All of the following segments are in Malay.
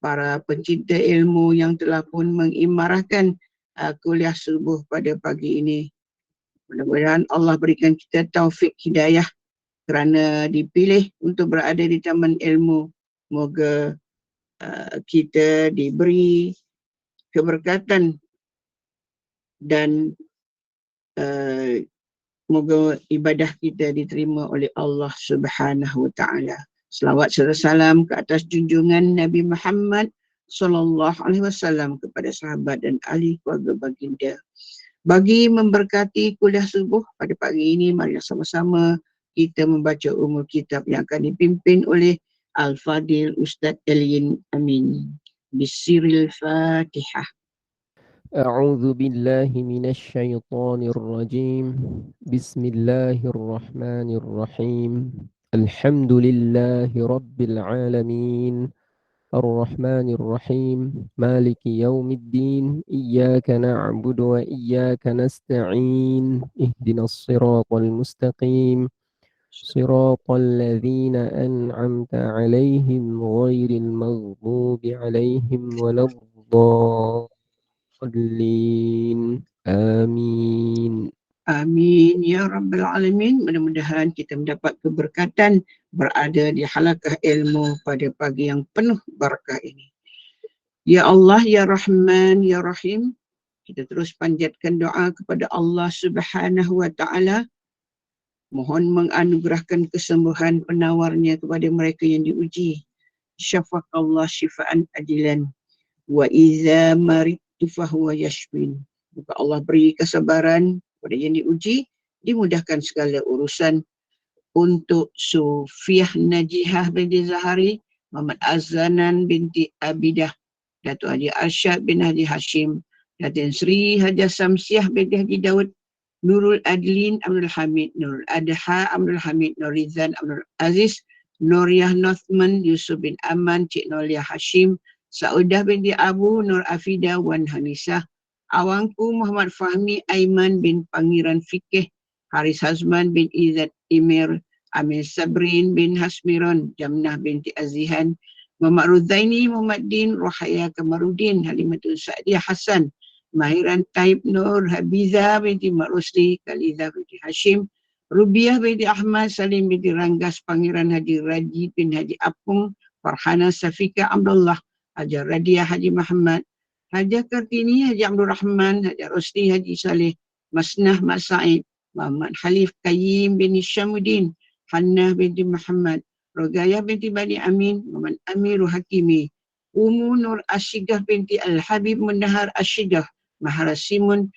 para pencinta ilmu yang telah pun mengimarahkan kuliah subuh pada pagi ini. Mudah-mudahan Allah berikan kita taufik hidayah kerana dipilih untuk berada di taman ilmu. Moga kita diberi keberkatan dan moga ibadah kita diterima oleh Allah Subhanahu wa taala. Selawat serta salam ke atas junjungan Nabi Muhammad sallallahu alaihi wasallam, kepada sahabat dan ahli keluarga baginda. Bagi memberkati kuliah subuh pada pagi ini, mari sama-sama kita membaca umul kitab yang akan dipimpin oleh Al-Fadil Ustaz Elin Amin. Bisiril Fatihah. أعوذ بالله من الشيطان الرجيم بسم الله الرحمن الرحيم الحمد لله رب العالمين الرحمن الرحيم مالك يوم الدين إياك نعبد وإياك نستعين اهدنا الصراط المستقيم صراط الذين أنعمت عليهم غير المغضوب عليهم ولا الضالين آمين. Amin ya rabbal alamin. Mudah-mudahan kita mendapat keberkatan berada di halaqah ilmu pada pagi yang penuh barakah ini. Ya Allah, ya Rahman, ya Rahim, kita terus panjatkan doa kepada Allah Subhanahu wa taala, mohon menganugerahkan kesembuhan penawarnya kepada mereka yang diuji. Syafaqallah syifaan ajilan wa iza maridtu fahuwa yashfin. Moga Allah beri kesabaran kepada yang diuji, dimudahkan segala urusan. Untuk Sufiah Najihah binti Zahari, Muhammad Azanan binti Abidah, Datuk Haji Arsyad bin Haji Hashim, Datin Sri Haji Samsiah binti Haji Daud, Nurul Adlin Abdul Hamid, Nurul Adha Abdul Hamid, Nurizan Abdul Aziz, Nuriyah Nothman, Yusuf bin Aman, Cik Nolia Hashim, Saudah binti Abu, Nur Afidah Wan Hanisah, Awangku Muhammad Fahmi Aiman bin Pangeran Fikih, Haris Hazman bin Izzat Imir, Amir Sabrin bin Hasmiron, Jamnah binti Azihan, Muhammad Ruzaini, Muhammad Din, Rohaya Kamarudin, Halimatul Sa'diyah Hasan, Mahiran Taib Nur, Habiza binti Mak Rusli, Khaliza binti Hashim, Rubiah binti Ahmad, Salim binti Ranggas, Pangeran Haji Raji bin Haji Apung, Farhana Safika Abdullah, Hajar Radiah Haji Muhammad, Haji Kartini, Haji Abdul Rahman, Haji Rusli, Haji Saleh, Masnah Mak Said, Muhammad Khalif Qayyim bin Syamuddin, Hannah binti Muhammad, Rogayah binti Bani Amin, Muhammad Amirul Hakimi, Umu Nur Asyigah binti Al-Habib Mundahar Asyigah, Mahara Simun,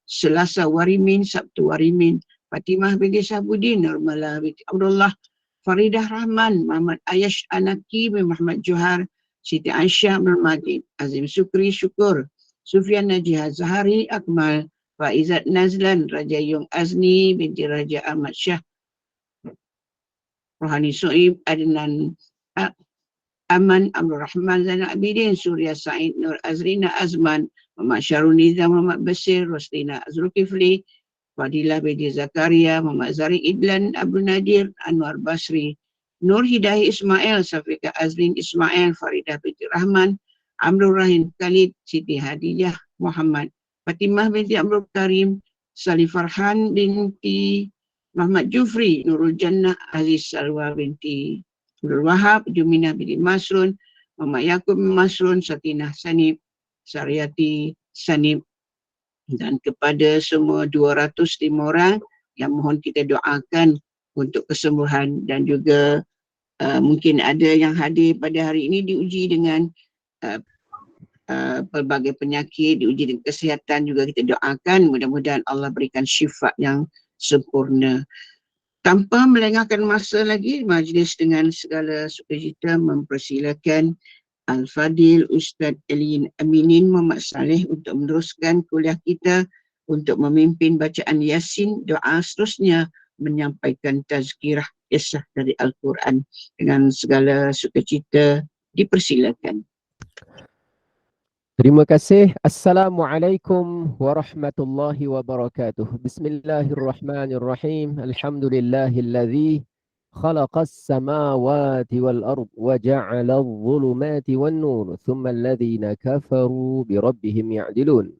Selasa Warimin, Sabtu Warimin, Fatimah binti Sabuddin, Nurmala binti Abdullah, Faridah Rahman, Muhammad Ayash Anaki bin Muhammad Johar, Siti Aisyah bin Madin, Azim Sukri Syukur, Sufyan Najih Zahari Akmal, Faizat Nazlan, Raja Yung Azni binti Raja Ahmad Shah, Rohani Soib, Adnan Aman, Abdul Rahman Zainal Abidin, Surya Said, Nur Azrina Azman, Muhammad Syaruniza, Muhammad Basir, Roslina Azrukifli, Fadilah binti Zakaria, Muhammad Zari Idlan, Abdul Nadir, Anwar Basri, Nur Hidayi Ismail, Safika Azlin Ismail, Faridah binti Rahman, Amrul Rahim Khalid, Siti Hadijah Muhammad, Fatimah binti Abdul Karim, Salih Farhan binti Muhammad Jufri, Nurul Jannah, Aziz Salwa binti Abdul Wahab, Juminah binti Masrun, Muhammad Yaakob bin Masrun, Sakinah Sanib, Saryati Sanib, dan kepada semua 205 orang yang mohon kita doakan untuk kesembuhan, dan juga mungkin ada yang hadir pada hari ini diuji dengan pelbagai penyakit, diuji dengan kesihatan, juga kita doakan mudah-mudahan Allah berikan syifa yang sempurna. Tanpa melengahkan masa lagi, majlis dengan segala sukacita mempersilakan Al-Fadil Ustaz Elin Aminin Muhammad Saleh untuk meneruskan kuliah kita, untuk memimpin bacaan Yasin, doa, seterusnya menyampaikan tazkirah kisah dari Al-Quran. Dengan segala sukacita dipersilakan. Terima kasih. Assalamualaikum warahmatullahi wabarakatuh. Bismillahirrahmanirrahim. Alhamdulillahilladzi خلق السماوات والأرض وجعل الظلمات والنور ثم الذين كفروا بربهم يعدلون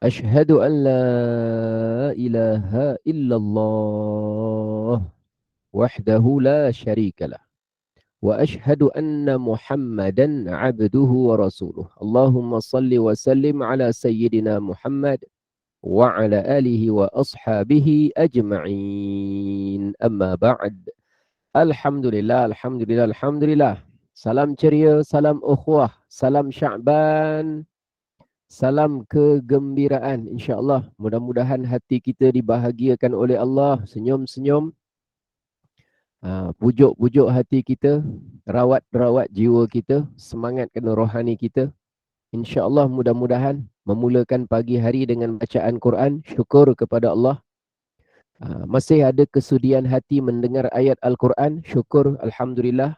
أشهد أن لا إله إلا الله وحده لا شريك له وأشهد أن محمدا عبده ورسوله اللهم صل وسلم على سيدنا محمد وعلى آله وأصحابه أجمعين أما بعد Alhamdulillah, Alhamdulillah, Alhamdulillah. Salam ceria, salam ukhuwah, salam Sya'ban, salam kegembiraan insyaAllah. Mudah-mudahan hati kita dibahagiakan oleh Allah, senyum-senyum. Pujuk-pujuk hati kita, rawat-rawat jiwa kita, semangatkan rohani kita. InsyaAllah mudah-mudahan memulakan pagi hari dengan bacaan Quran, syukur kepada Allah. Masih ada kesudian hati mendengar ayat Al-Quran, syukur Alhamdulillah.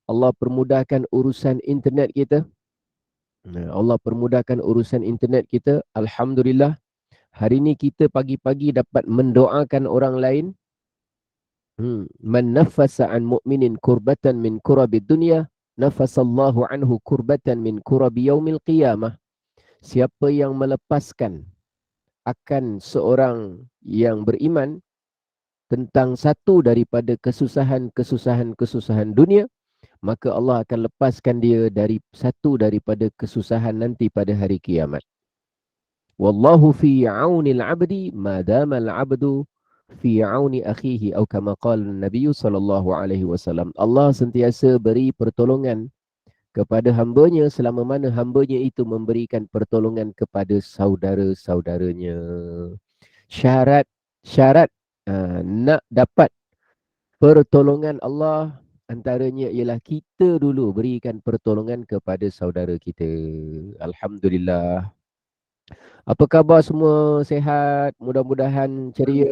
Allah permudahkan urusan internet kita. Allah permudahkan urusan internet kita. Alhamdulillah. Hari ini kita pagi-pagi dapat mendoakan orang lain. Man nafasa an mu'minin kurbatan min kurabid dunya, nafasallahu anhu kurbatan min kurabi yaumil qiyamah. Siapa yang melepaskan akan seorang yang beriman tentang satu daripada kesusahan dunia, maka Allah akan lepaskan dia dari satu daripada kesusahan nanti pada hari kiamat. Wallahu fi aunil abdi madama al-abdu fi auni akhihi atau kama qala Nabi sallallahu alaihi wasallam. Allah sentiasa beri pertolongan kepada hambanya selama mana hambanya itu memberikan pertolongan kepada saudara-saudaranya. Syarat nak dapat pertolongan Allah antaranya ialah kita dulu berikan pertolongan kepada saudara kita. Alhamdulillah. Apa khabar semua? Sehat? Mudah-mudahan ceria.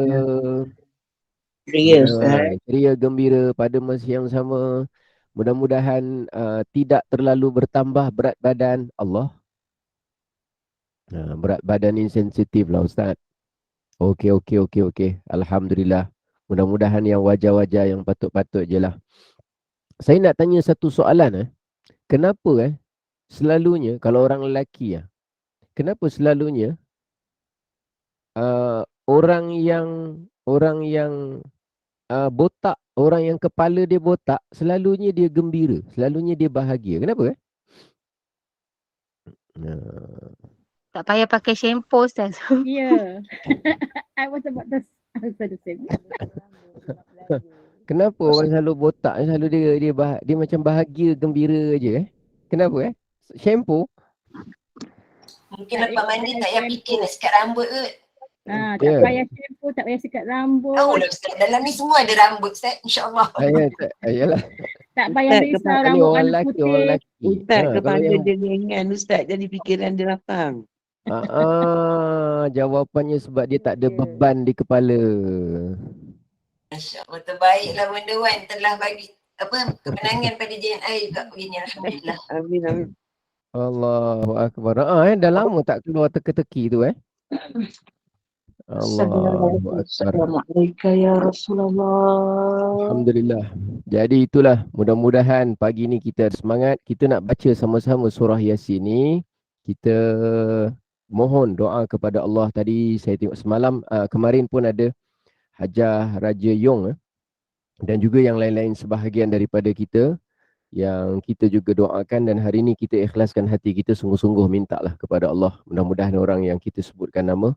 Ceria gembira pada masa yang sama. Mudah-mudahan tidak terlalu bertambah berat badan. Allah. Berat badan ni sensitif lah Ustaz. Okey. Alhamdulillah. Mudah-mudahan yang wajar-wajar yang patut-patut je lah. Saya nak tanya satu soalan. Kenapa selalunya kalau orang lelaki kenapa selalunya orang yang botak, orang yang kepala dia botak, selalunya dia gembira, selalunya dia bahagia. Kenapa? Tak payah pakai shampoo, Ustaz. Yeah. I was about to answer the same. Kenapa orang selalu botak, selalu dia macam bahagia, gembira je? Kenapa? Shampoo? Mungkin lepas mandi tak payah fikir nak sikat rambut ke. Tak payah shampoo, tak payah sikat rambut. Tahu lah Ustaz, dalam ni semua ada rambut Ustaz, insyaAllah. Ayalah. Tak payah risau rambut warna putih. Orang lelaki. Ustaz kepala dia ringan Ustaz, jadi fikiran dia lapang. Jawapannya sebab dia tak ada beban di kepala. InsyaAllah terbaiklah benda Wan telah bagi kemenangan pada JNI juga begini, alhamdulillah. Amin. Allahu akbar. Dah lama tak keluar teka-teki tu Allahu akbar. Assalamualaikum ya Rasulullah. Alhamdulillah. Jadi itulah, mudah-mudahan pagi ni kita ada semangat. Kita nak baca sama-sama surah Yasin ni. Kita mohon doa kepada Allah. Tadi saya tengok semalam, kemarin pun ada Hajah Raja Yong dan juga yang lain-lain sebahagian daripada kita yang kita juga doakan, dan hari ini kita ikhlaskan hati kita, sungguh-sungguh mintalah kepada Allah. Mudah-mudahan orang yang kita sebutkan nama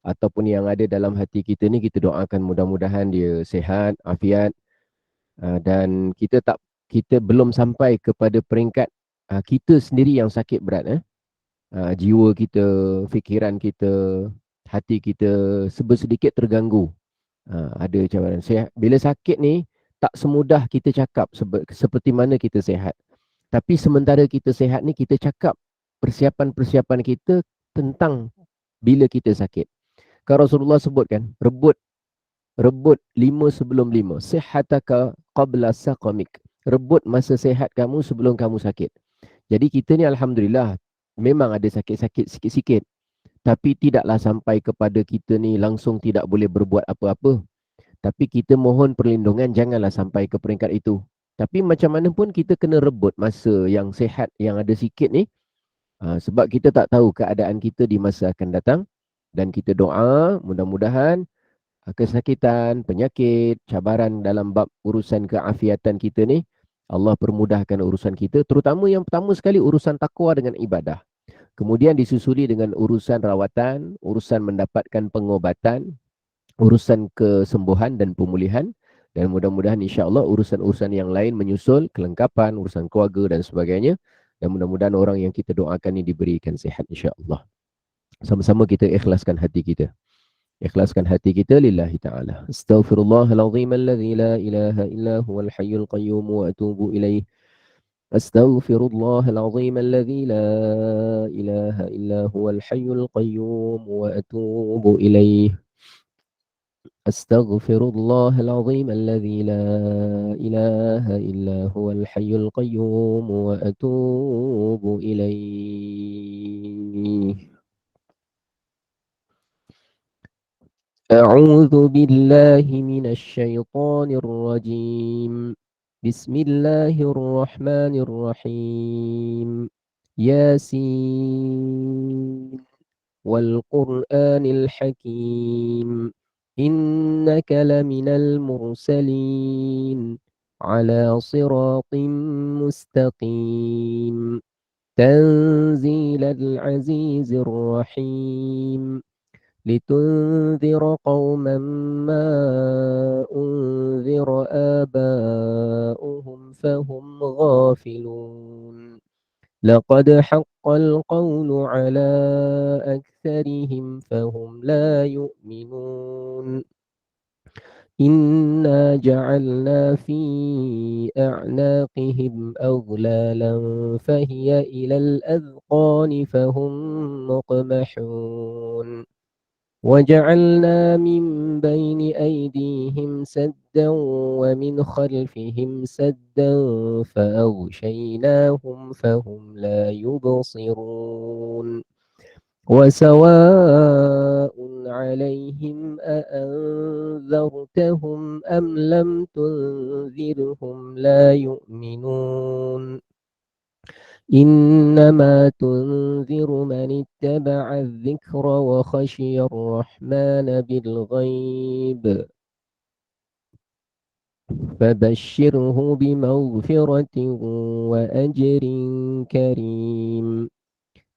ataupun yang ada dalam hati kita ni, kita doakan mudah-mudahan dia sihat, afiat, dan kita belum sampai kepada peringkat kita sendiri yang sakit berat. Jiwa kita, fikiran kita, hati kita sedikit terganggu. Ada cabaran. Bila sakit ni tak semudah kita cakap seperti mana kita sihat. Tapi sementara kita sihat ni, kita cakap persiapan-persiapan kita tentang bila kita sakit. Kalau Rasulullah sebutkan, rebut 5 sebelum 5. Sihataka qabla saqamik. Rebut masa sihat kamu sebelum kamu sakit. Jadi kita ni alhamdulillah memang ada sakit-sakit sikit-sikit, tapi tidaklah sampai kepada kita ni langsung tidak boleh berbuat apa-apa. Tapi kita mohon perlindungan janganlah sampai ke peringkat itu. Tapi macam mana pun kita kena rebut masa yang sihat, yang ada sikit ni. Sebab kita tak tahu keadaan kita di masa akan datang. Dan kita doa mudah-mudahan kesakitan, penyakit, cabaran dalam bab urusan keafiatan kita ni, Allah permudahkan urusan kita. Terutama yang pertama sekali urusan takwa dengan ibadah. Kemudian disusuli dengan urusan rawatan, urusan mendapatkan pengobatan, urusan kesembuhan dan pemulihan. Dan mudah-mudahan insya-Allah urusan-urusan yang lain menyusul, kelengkapan, urusan keluarga dan sebagainya. Dan mudah-mudahan orang yang kita doakan ini diberikan sihat insya-Allah. Sama-sama kita ikhlaskan hati kita. Ikhlaskan hati kita lillahi ta'ala. Astaghfirullahalazim alladzi la ilaha illa huwal hayyul qayyum wa atubu ilaih. Astaghfirullahalazim alladzi la ilaha illa huwal hayyul qayyum wa atubu ilaih. Astaghfirullahalazim alladzi la ilaha illa huwal hayyul qayyum wa atubu ilaih. أعوذ بالله من الشيطان الرجيم. بسم الله الرحمن الرحيم. ياسين والقرآن الحكيم إنك لمن المرسلين على صراط مستقيم تنزيل العزيز الرحيم لتنذر قوما ما أنذر آباؤهم فهم غافلون لقد حق القول على أكثرهم فهم لا يؤمنون إنا جعلنا في أعناقهم أغلالا فهي إلى الأذقان فهم مقمحون وجعلنا من بين أيديهم سدا ومن خلفهم سدا فأغشيناهم فهم لا يبصرون وسواء عليهم أأنذرتهم أم لم تنذرهم لا يؤمنون إنما تنذر من اتبع الذكر وخشي الرحمن بالغيب فبشره بمغفرة وأجر كريم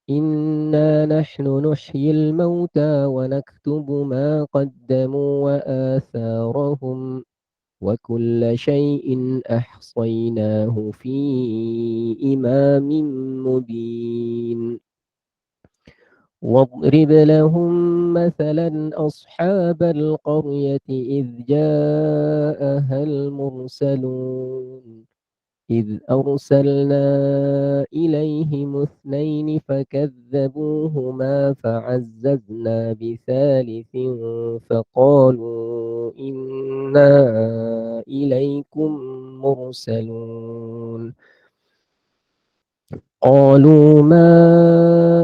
إنا نحن نحيي الموتى ونكتب ما قدموا وآثارهم وكل شيء أحصيناه في إمام مبين واضرب لهم مثلا أصحاب القرية إذ جاءها المرسلون إذ أرسلنا إليهم اثنين فكذبوهما فعززنا بثالث فقالوا إنا إليكم مرسلون قالوا ما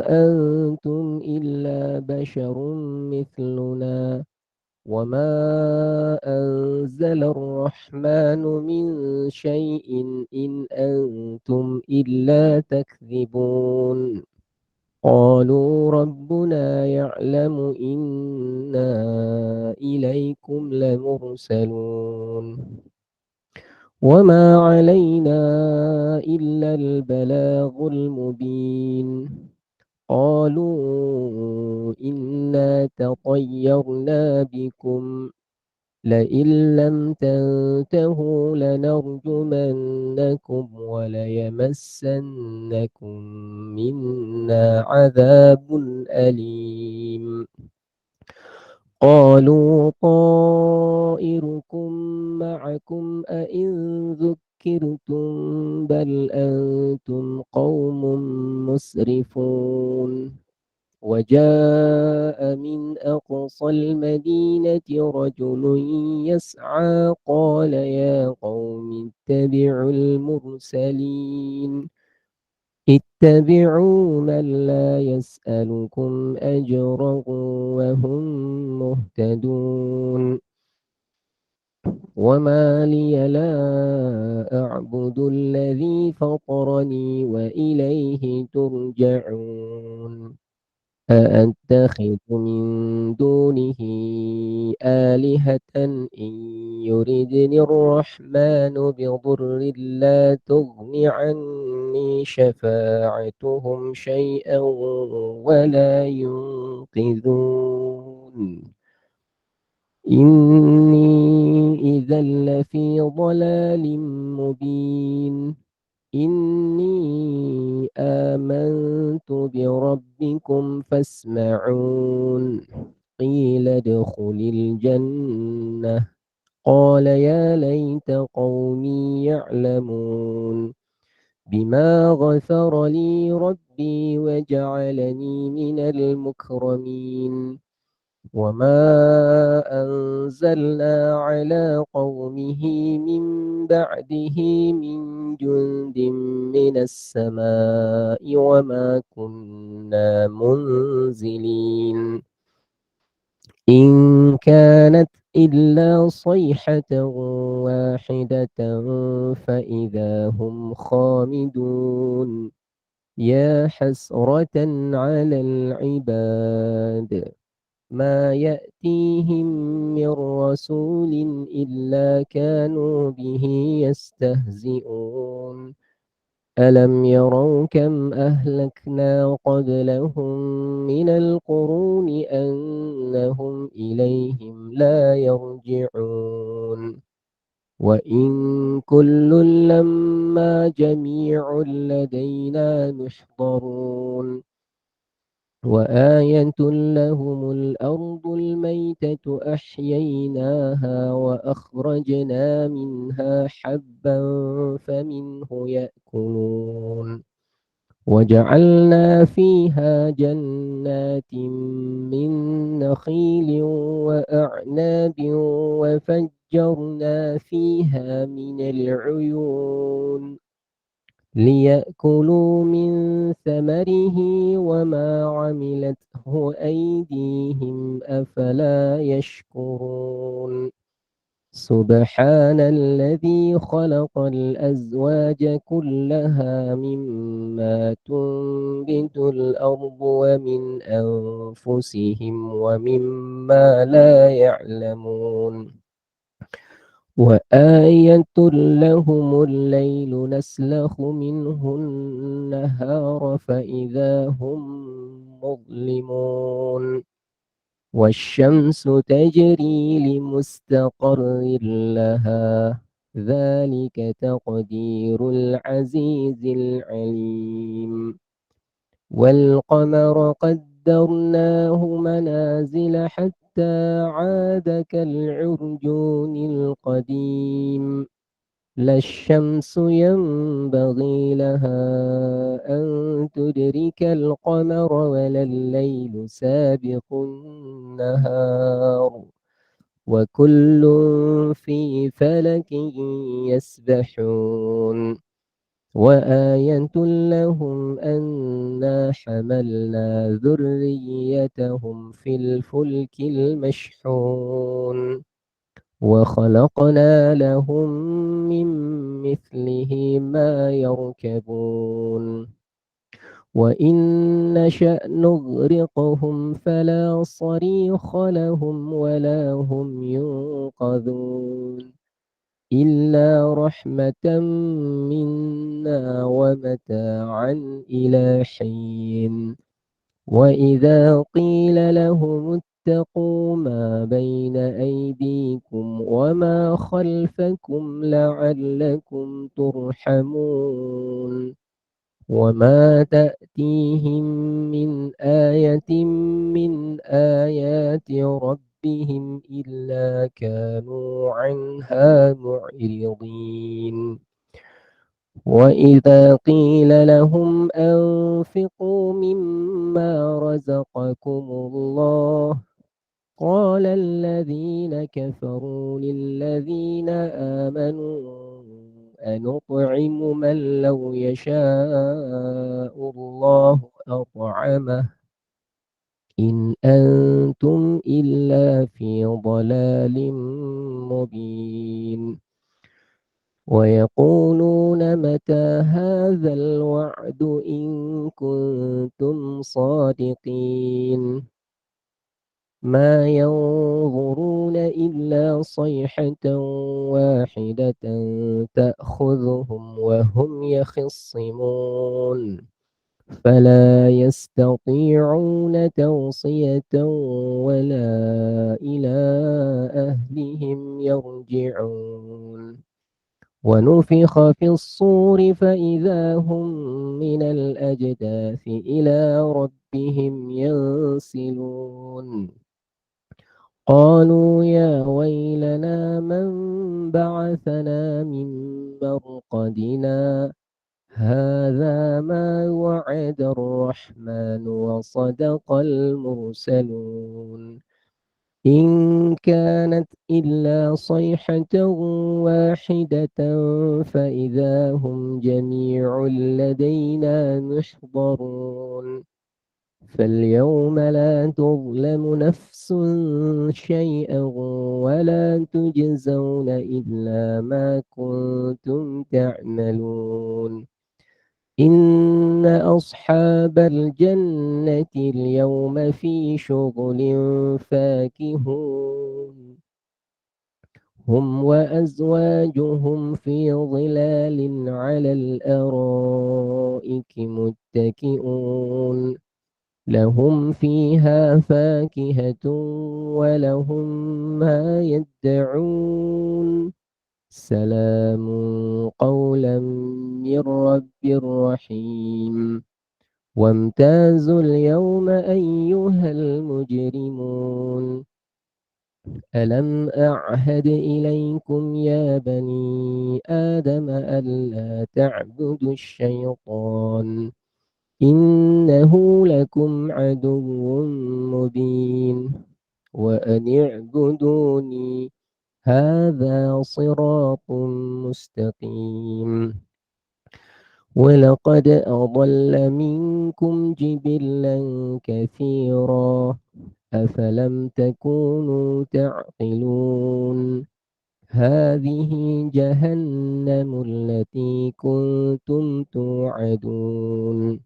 أنتم إلا بشر مثلنا وما أنزل الرحمن من شيء إن أنتم إلا تكذبون قالوا ربنا يعلم إنا إليكم لمرسلون وما علينا إلا البلاغ المبين قالوا إنا تطيرنا بكم لئن لم تنتهوا لنرجمنكم وليمسنكم منا عذاب أليم قالوا طائركم معكم أئن ذكرتم بل أنتم قوم مسرفون وجاء من أقصى المدينة رجل يسعى قال يا قوم اتبعوا المرسلين اتبعوا من لا يسألكم أجرا وهم مهتدون وما لي لا أعبد الذي فطرني وإليه ترجعون أأتخذ من دونه آلهة إن يردني الرحمن بضر لا تغن عني شفاعتهم شيئا ولا ينقذون إني إذا لفي ضلال مبين إني آمنت بربكم فاسمعون قيل ادخل الجنة قال يا ليت قومي يعلمون بما غفر لي ربي وجعلني من المكرمين وما أنزلنا على قومه من بعده من جند من السماء وما كنا منزلين إن كانت إلا صيحة واحدة فإذا هم خامدون يا حسرة على العباد ما يأتيهم من رسول إلا كانوا به يستهزئون ألم يروا كم أهلكنا قبلهم من القرون أنهم إليهم لا يرجعون وإن كل لما جميع لدينا محضرون وآية لهم الأرض الميتة أحييناها وأخرجنا منها حبا فمنه يأكلون وجعلنا فيها جنات من نخيل وأعناب وفجرنا فيها من العيون ليأكلوا من ثمره وما عملته أيديهم أفلا يشكرون سبحان الذي خلق الأزواج كلها مما تنبت الأرض ومن أنفسهم ومما لا يعلمون وآية لهم الليل نسلخ منه النهار فإذا هم مظلمون والشمس تجري لمستقر لها ذلك تقدير العزيز العليم والقمر قدرناه منازل حتى عاد كالعرجون القديم لا الشمس ينبغي لها أن تدرك القمر ولا الليل سابق النهار وكل في فلك يسبحون وآية لهم أنا حملنا ذريتهم في الفلك المشحون وخلقنا لهم من مثله ما يركبون وإن نشأ نغرقهم فلا صريخ لهم ولا هم ينقذون إلا رحمة منا ومتاعا إلى حين وإذا قيل لهم اتقوا ما بين أيديكم وما خلفكم لعلكم ترحمون وما تأتيهم من آية من آيات ربهم إلا كانوا عنها معرضين وإذا قيل لهم أنفقوا مما رزقكم الله قال الذين كفروا للذين آمنوا أنطعم من لو يشاء الله أطعمه إن أنتم إلا في ضلال مبين ويقولون متى هذا الوعد إن كنتم صادقين ما ينظرون إلا صيحة واحدة تأخذهم وهم يخصمون فلا يستطيعون توصية ولا إلى أهلهم يرجعون ونفخ في الصور فإذا هم من الأجداث إلى ربهم ينسلون قالوا يا ويلنا من بعثنا من مرقدنا هذا ما وعد الرحمن وصدق المرسلون إن كانت إلا صيحة واحدة فإذا هم جميع لدينا محضرون فاليوم لا تظلم نفس شيئا ولا تجزون إلا ما كنتم تعملون إن أصحاب الجنة اليوم في شغل فاكهون هم وأزواجهم في ظلال على الأرائك متكئون لهم فيها فاكهة ولهم ما يدعون سلام قولا من رب رحيم وامتازوا اليوم أيها المجرمون ألم أعهد إليكم يا بني آدم ألا تعبدوا الشيطان إنه لكم عدو مبين وأن اعبدوني هذا صراط مستقيم ولقد أضل منكم جبلا كثيرا أفلم تكونوا تعقلون هذه جهنم التي كنتم توعدون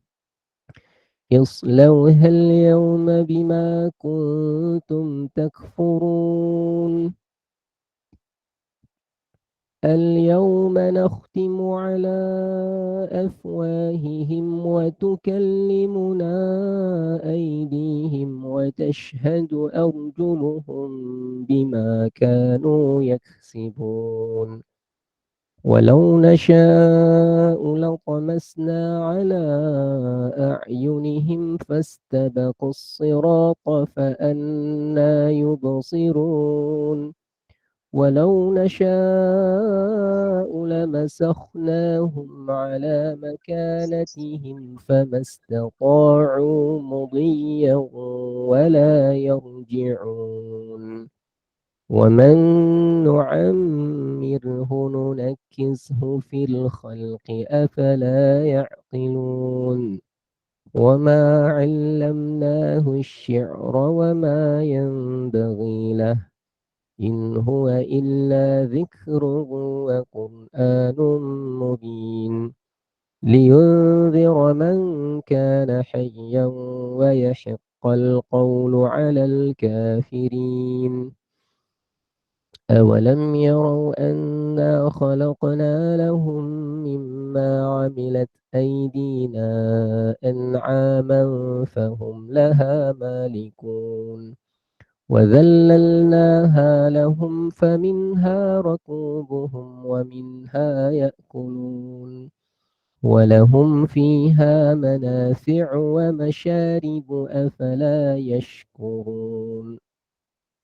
اصلوها اليوم بما كنتم تكفرون اليوم نختم على أفواههم وتكلمنا أيديهم وتشهد أرجلهم بما كانوا يكسبون ولو نشاء لطمسنا على أعينهم فاستبقوا الصراط فأنى يبصرون ولو نشاء لمسخناهم على مكانتهم فما استطاعوا مضيا ولا يرجعون ومن نعمره ننكسه في الخلق أفلا يعقلون وما علمناه الشعر وما ينبغي له إن هو إلا ذكر وقرآن مبين لينذر من كان حيا ويحق القول على الكافرين أولم يروا أنا خلقنا لهم مما عملت أيدينا أنعاما فهم لها مالكون وذللناها لهم فمنها ركوبهم ومنها يأكلون ولهم فيها منافع ومشارب أفلا يشكرون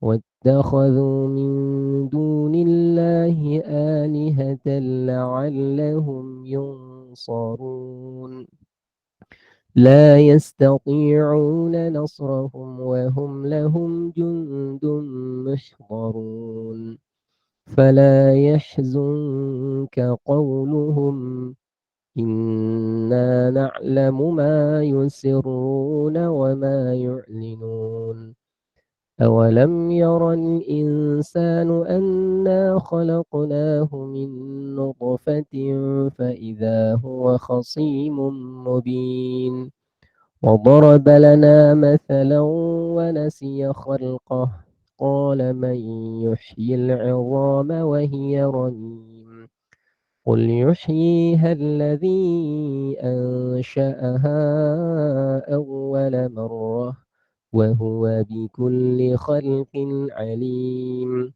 واتخذوا من دون الله آلهة لعلهم ينصرون لا يستطيعون نصرهم وهم لهم جند محضرون فلا يحزنك قولهم إنا نعلم ما يسرون وما يعلنون أولم ير الإنسان أنا خلقناه من نطفة فإذا هو خصيم مبين وضرب لنا مثلا ونسي خلقه قال من يحيي العظام وهي رميم قل يحييها الذي أنشأها أول مرة وهو بكل خلق عليم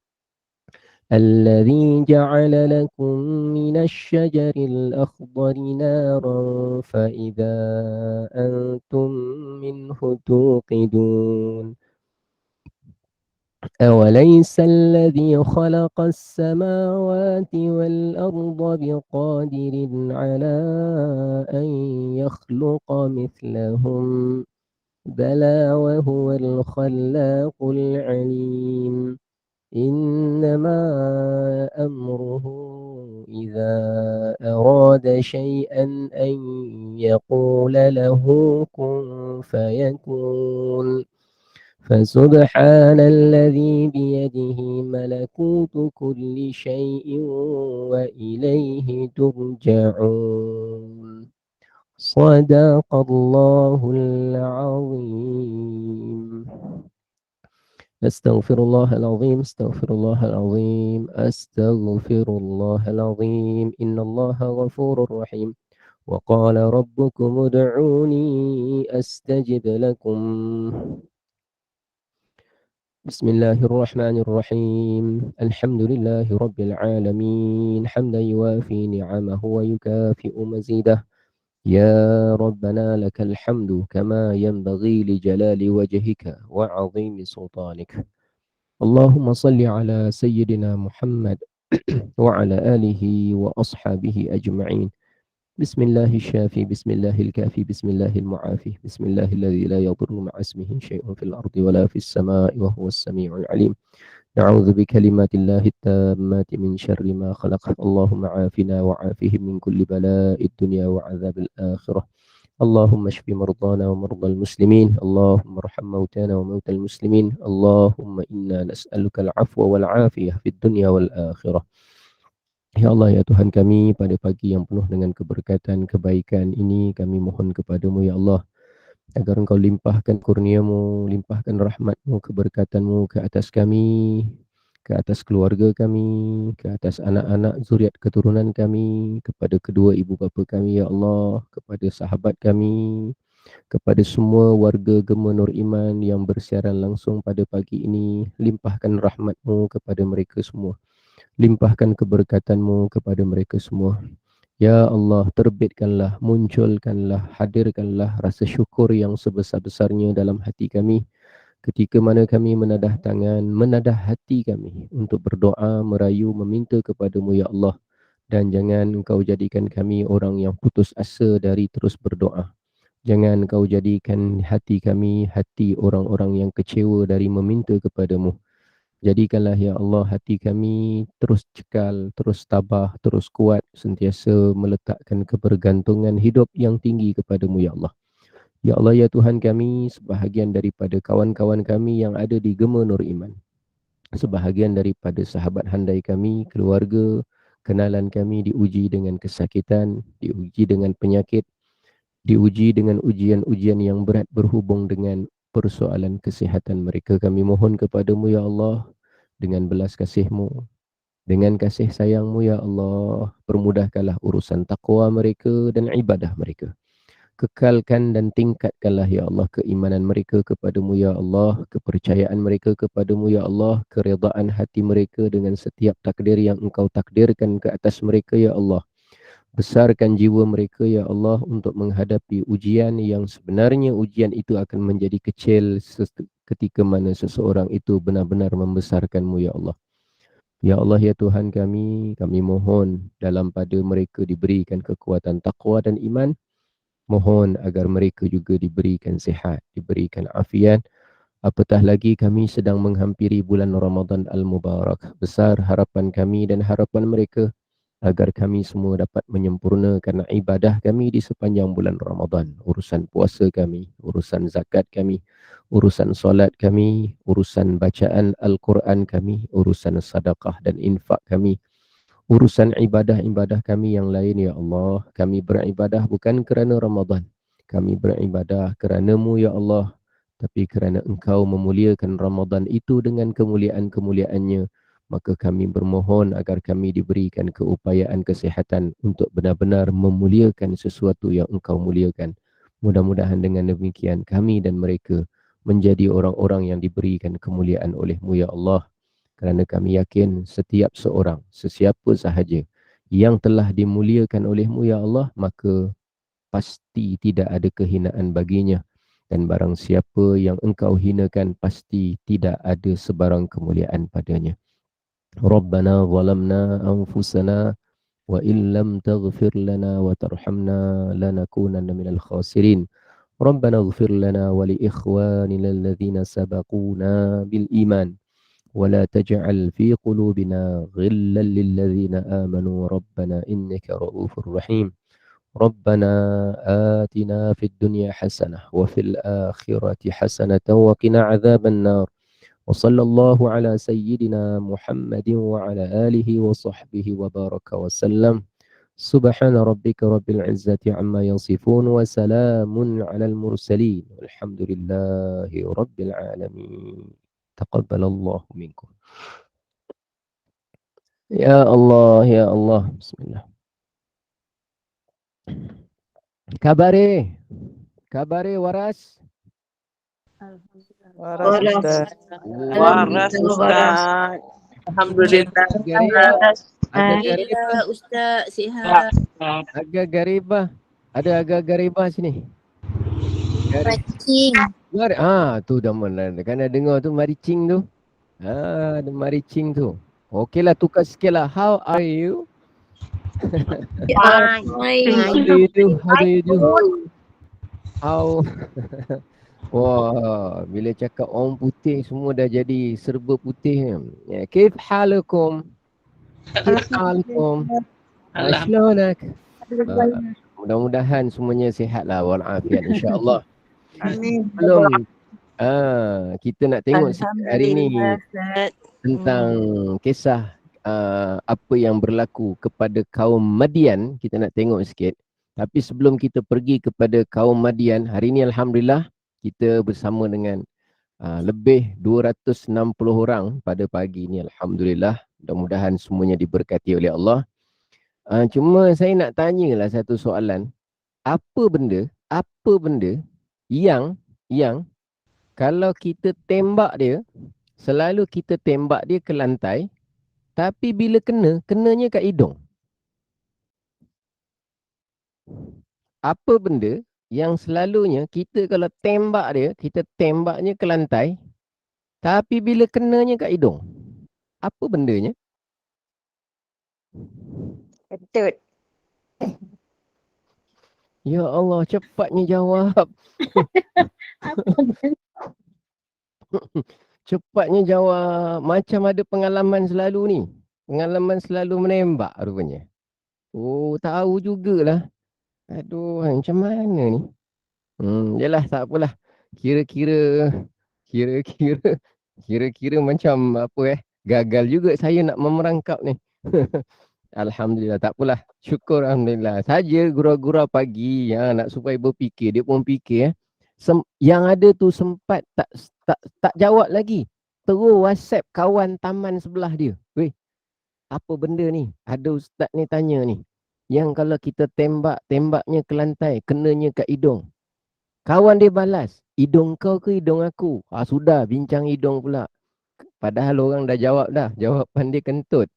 الذي جعل لكم من الشجر الأخضر نارا فإذا أنتم منه توقدون أوليس الذي خلق السماوات والأرض بقادر على أن يخلق مثلهم بلى وهو الخلاق العليم إنما أمره إذا أراد شيئا أن يقول له كن فيكون فسبحان الذي بيده ملكوت كل شيء وإليه ترجعون صدق الله العظيم أستغفر الله العظيم أستغفر الله العظيم أستغفر الله العظيم إن الله غفور رحيم وقال ربكم ادعوني أستجب لكم بسم الله الرحمن الرحيم الحمد لله رب العالمين حمدا يوافي نعمه ويكافئ مزيده يا ربنا لك الحمد كما ينبغي لجلال وجهك وعظيم سلطانك اللهم صل على سيدنا محمد وعلى آله وأصحابه أجمعين بسم الله الشافي بسم الله الكافي بسم الله المعافي بسم الله الذي لا يضر مع اسمه شيء في الأرض ولا في السماء وهو السميع العليم نعوذ بكلمات الله التامات من شر ما خلق اللهم عافنا وعافهم من كل بلاء الدنيا وعذاب الآخرة اللهم اشف مرضانا ومرضى المسلمين اللهم ارحم موتانا وموتى المسلمين اللهم إنا نسألك العفو والعافية في الدنيا والآخرة. Ya Allah, ya Tuhan kami, pada pagi yang penuh dengan keberkatan, kebaikan ini kami mohon kepadamu ya Allah, agar Engkau limpahkan kurniamu, limpahkan rahmatmu, keberkatanmu ke atas kami, ke atas keluarga kami, ke atas anak-anak, zuriat keturunan kami, kepada kedua ibu bapa kami ya Allah, kepada sahabat kami, kepada semua warga Gema Nur Iman yang bersiaran langsung pada pagi ini. Limpahkan rahmatmu kepada mereka semua, limpahkan keberkatanmu kepada mereka semua. Ya Allah, terbitkanlah, munculkanlah, hadirkanlah rasa syukur yang sebesar-besarnya dalam hati kami ketika mana kami menadah tangan, menadah hati kami untuk berdoa, merayu, meminta kepadamu ya Allah. Dan jangan Engkau jadikan kami orang yang putus asa dari terus berdoa. Jangan Engkau jadikan hati kami hati orang-orang yang kecewa dari meminta kepadamu. Jadikanlah ya Allah hati kami terus cekal, terus tabah, terus kuat, sentiasa meletakkan kebergantungan hidup yang tinggi kepadamu ya Allah. Ya Allah ya Tuhan kami, sebahagian daripada kawan-kawan kami yang ada di Gema Nur Iman, sebahagian daripada sahabat handai kami, keluarga, kenalan kami diuji dengan kesakitan, diuji dengan penyakit, diuji dengan ujian-ujian yang berat berhubung dengan persoalan kesihatan mereka. Kami mohon kepadamu ya Allah, dengan belas kasih-Mu, dengan kasih sayang-Mu ya Allah, permudahkanlah urusan taqwa mereka dan ibadah mereka. Kekalkan dan tingkatkanlah ya Allah keimanan mereka kepadamu ya Allah, kepercayaan mereka kepadamu ya Allah, keredaan hati mereka dengan setiap takdir yang Engkau takdirkan ke atas mereka ya Allah. Besarkan jiwa mereka ya Allah untuk menghadapi ujian yang sebenarnya ujian itu akan menjadi kecil ketika mana seseorang itu benar-benar membesarkan-Mu ya Allah. Ya Allah ya Tuhan kami mohon dalam pada mereka diberikan kekuatan taqwa dan iman. Mohon agar mereka juga diberikan sihat, diberikan afiat. Apatah lagi kami sedang menghampiri bulan Ramadan Al-Mubarak. Besar harapan kami dan harapan mereka agar kami semua dapat menyempurnakan ibadah kami di sepanjang bulan Ramadan. Urusan puasa kami, urusan zakat kami, urusan solat kami, urusan bacaan Al-Quran kami, urusan sedekah dan infak kami, urusan ibadah-ibadah kami yang lain, ya Allah. Kami beribadah bukan kerana Ramadan. Kami beribadah kerana-Mu, ya Allah. Tapi kerana Engkau memuliakan Ramadan itu dengan kemuliaan-kemuliaannya, maka kami bermohon agar kami diberikan keupayaan kesihatan untuk benar-benar memuliakan sesuatu yang Engkau muliakan. Mudah-mudahan dengan demikian kami dan mereka menjadi orang-orang yang diberikan kemuliaan oleh-Mu, ya Allah. Kerana kami yakin setiap seorang, sesiapa sahaja yang telah dimuliakan oleh-Mu, ya Allah, maka pasti tidak ada kehinaan baginya. Dan barang siapa yang Engkau hinakan, pasti tidak ada sebarang kemuliaan padanya. Rabbana zalamna anfusana wa illam taghfir lana wa tarhamna lanakunanna minal khasirin. Rabbana ighfir lana wa li ikhwanina alladhina sabaquna bil iman wa la taj'al fi qulubina ghillan lil ladzina amanu rabbana innaka ra'ufur rahim. ربنا آتنا في الدنيا حسنة وفي الآخرة حسنة وقنا عذاب النار وصلى الله على سيدنا محمد وعلى آله وصحبه وبارك وسلم سبحان ربك رب العزة عما يصفون وسلام على المرسلين والحمد لله رب العالمين تقبل الله منكم يا الله بسم الله Kabare waras. Waras Ustaz. Waras Ustaz. Alhamdulillah. Alhamdulillah Ustaz, sihat. Agak garibah. Ada agak garibah sini. Maricing. Tu dah mana. Kan dengar tu maricing tu. Ada maricing tu. Okeylah, tukar sikit lah. How are you? Hai. How do you do? How? Wah, bila cakap orang putih semua dah jadi serba putih. Kaif halakum? Kaif halakum? Ashlonak? Mudah-mudahan semuanya sihat lah walafiat insya-Allah. Amin. Belum kita nak tengok hari ni tentang kisah apa yang berlaku kepada kaum Madian. Kita nak tengok sikit. Tapi sebelum kita pergi kepada kaum Madian, hari ni alhamdulillah kita bersama dengan lebih 260 orang pada pagi ni, alhamdulillah. Mudah-mudahan semuanya diberkati oleh Allah. Cuma saya nak tanyalah satu soalan. Apa benda yang kalau kita tembak dia, selalu kita tembak dia ke lantai, tapi bila kenanya kat hidung? Apa benda yang selalunya kita kalau tembak dia, kita tembaknya ke lantai, tapi bila kenanya kat hidung? Apa bendanya? Kentut. Ya Allah, cepatnya jawab. Cepatnya jawab. Macam ada pengalaman selalu ni. Pengalaman selalu menembak rupanya. Oh, tahu jugalah. Aduh, macam mana ni? Yalah, tak apalah. Kira-kira macam apa gagal juga saya nak memerangkap ni. Alhamdulillah, tak apalah. Syukur alhamdulillah. Saja gurau-gurau pagi nak supaya berfikir, dia pun fikir yang ada tu sempat tak jawab lagi. Terus WhatsApp kawan taman sebelah dia. Weh, apa benda ni? Ada ustaz ni tanya ni. Yang kalau kita tembaknya ke lantai, kenanya kat hidung. Kawan dia balas, hidung kau ke hidung aku? Sudah, bincang hidung pula. Padahal orang dah jawab dah. Jawapan dia kentut.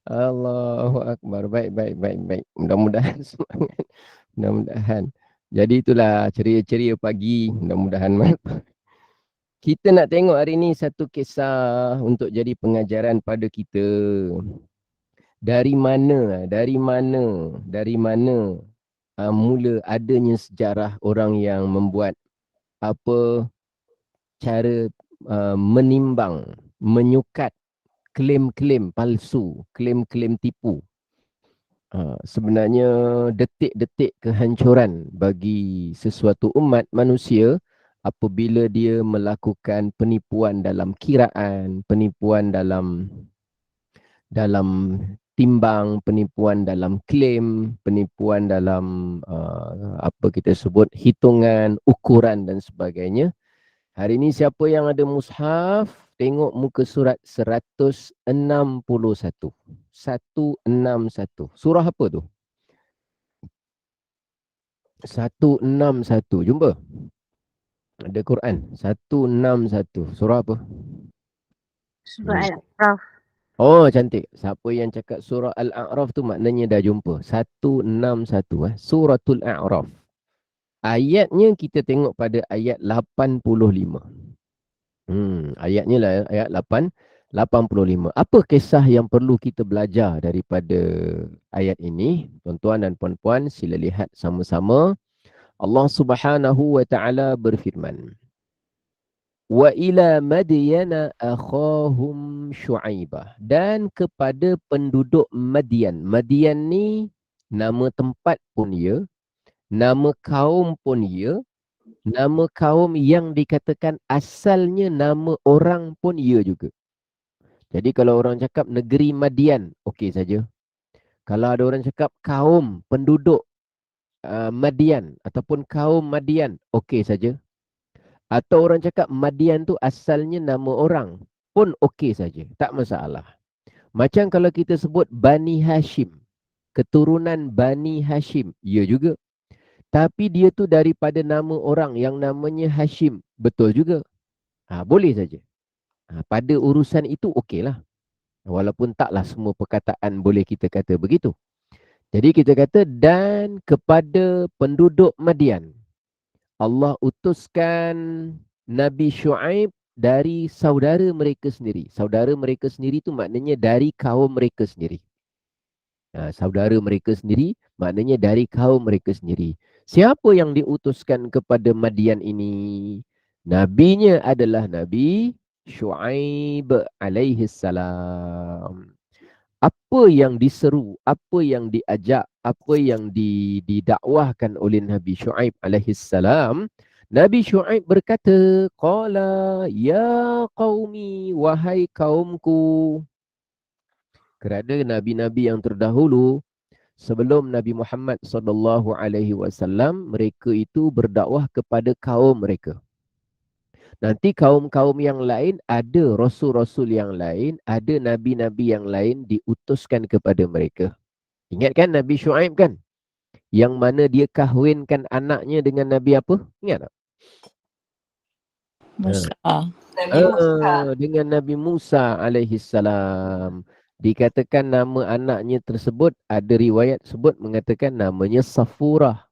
Allahu Akbar. Baik. Mudah-mudahan semangat. Mudah-mudahan. Jadi itulah ceria-ceria pagi. Mudah-mudahan kita nak tengok hari ni satu kisah untuk jadi pengajaran pada kita. Dari mana mula adanya sejarah orang yang membuat cara menimbang, menyukat klaim-klaim palsu, klaim-klaim tipu. Sebenarnya detik-detik kehancuran bagi sesuatu umat manusia apabila dia melakukan penipuan dalam kiraan, penipuan dalam timbang, penipuan dalam klaim, penipuan dalam apa kita sebut hitungan, ukuran dan sebagainya. Hari ini siapa yang ada mushaf, tengok muka surat 161. 161. Surah apa tu? 161. Jumpa? Ada Quran. 161. Surah apa? Surah Al-A'raf. Oh, cantik. Siapa yang cakap surah Al-A'raf tu maknanya dah jumpa. 161. Suratul A'raf. Ayatnya kita tengok pada ayat 85. Ayatnya lah ayat 85. Apa kisah yang perlu kita belajar daripada ayat ini? Tuan-tuan dan puan-puan, sila lihat sama-sama. Allah Subhanahu wa taala berfirman, wa ila madyana akhahum syu'aibah, dan kepada penduduk Madian. Madian ni nama tempat pun ya, nama kaum pun ya, nama kaum yang dikatakan asalnya nama orang pun ya juga. Jadi kalau orang cakap negeri Madian, okey saja. Kalau ada orang cakap kaum penduduk Madian ataupun kaum Madian, okey saja. Atau orang cakap Madian tu asalnya nama orang pun okey saja, tak masalah. Macam kalau kita sebut Bani Hashim, keturunan Bani Hashim, ya juga. Tapi dia tu daripada nama orang yang namanya Hashim, betul juga. Boleh saja. Pada urusan itu okeylah. Walaupun taklah semua perkataan boleh kita kata begitu. Jadi kita kata, dan kepada penduduk Madian, Allah utuskan Nabi Syu'aib dari saudara mereka sendiri. Saudara mereka sendiri tu maknanya dari kaum mereka sendiri. Saudara mereka sendiri maknanya dari kaum mereka sendiri. Siapa yang diutuskan kepada Madian ini? Nabinya adalah Nabi Syu'aib alaihi salam. Apa yang diseru, apa yang diajak, apa yang didakwahkan oleh Nabi Syu'aib alaihi salam? Nabi Syu'aib berkata, qala ya qaumi, wahai kaumku. Kerana nabi-nabi yang terdahulu sebelum Nabi Muhammad SAW, mereka itu berdakwah kepada kaum mereka. Nanti kaum-kaum yang lain, ada rasul-rasul yang lain, ada nabi-nabi yang lain diutuskan kepada mereka. Ingat kan Nabi Syu'aib kan? Yang mana dia kahwinkan anaknya dengan Nabi apa? Ingat tak? Musa. Nabi Musa. Dengan Nabi Musa alaihi salam. Dikatakan nama anaknya tersebut, ada riwayat sebut mengatakan namanya Safurah.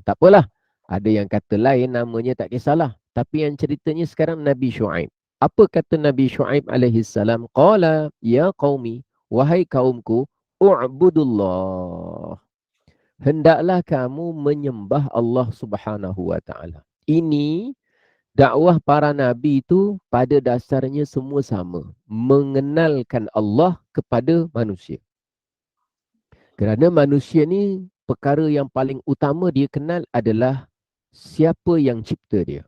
Tak apalah. Ada yang kata lain namanya, tak kisahlah. Tapi yang ceritanya sekarang Nabi Syu'aib. Apa kata Nabi Syu'aib alaihi salam? Qala ya qaumi, wahai kaumku, u'budullah. Hendaklah kamu menyembah Allah Subhanahu wa taala. Ini dakwah para nabi itu pada dasarnya semua sama. Mengenalkan Allah kepada manusia. Kerana manusia ni perkara yang paling utama dia kenal adalah siapa yang cipta dia.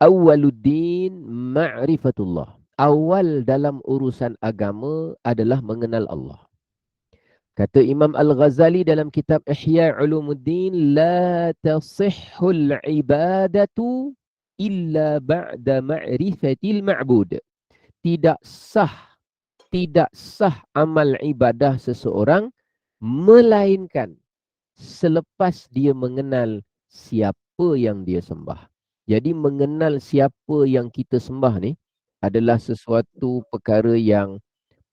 Awwaluddin ma'rifatullah. Awal dalam urusan agama adalah mengenal Allah. Kata Imam Al-Ghazali dalam kitab Ihya Ulumuddin, la tasihhul ibadatu illa ba'da ma'rifatil ma'bud. Tidak sah amal ibadah seseorang melainkan selepas dia mengenal siapa yang dia sembah. Jadi mengenal siapa yang kita sembah ni adalah sesuatu perkara yang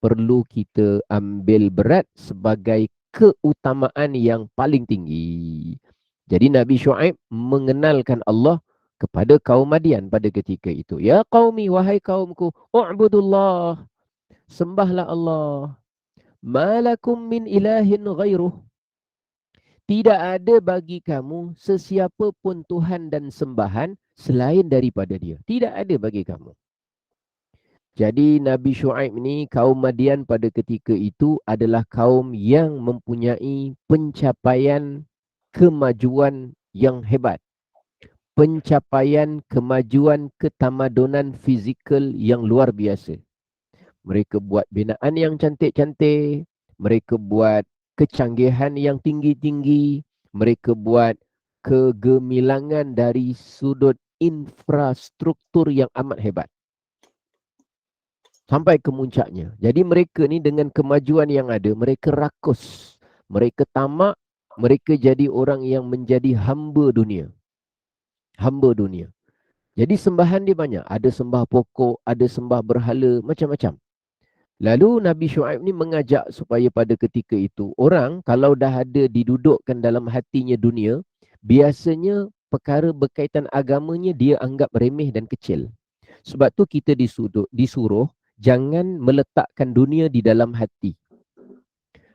perlu kita ambil berat sebagai keutamaan yang paling tinggi. Jadi Nabi Syu'aib mengenalkan Allah kepada kaum Madian pada ketika itu. Ya qaumi, wahai kaumku, u'budullah. Sembahlah Allah. Malakum min ilahin ghairuh. Tidak ada bagi kamu sesiapa pun Tuhan dan sembahan selain daripada dia. Tidak ada bagi kamu. Jadi Nabi Shu'aib ni, kaum Madian pada ketika itu adalah kaum yang mempunyai pencapaian kemajuan yang hebat. Pencapaian kemajuan ketamadunan fizikal yang luar biasa. Mereka buat binaan yang cantik-cantik, mereka buat kecanggihan yang tinggi-tinggi, mereka buat kegemilangan dari sudut infrastruktur yang amat hebat. Sampai ke muncaknya. Jadi mereka ni dengan kemajuan yang ada, mereka rakus, mereka tamak, mereka jadi orang yang menjadi hamba dunia. Hamba dunia. Jadi sembahan dia banyak. Ada sembah pokok, ada sembah berhala, macam-macam. Lalu Nabi Shu'aib ni mengajak supaya pada ketika itu, orang kalau dah ada didudukkan dalam hatinya dunia, biasanya perkara berkaitan agamanya dia anggap remeh dan kecil. Sebab tu kita disuruh jangan meletakkan dunia di dalam hati.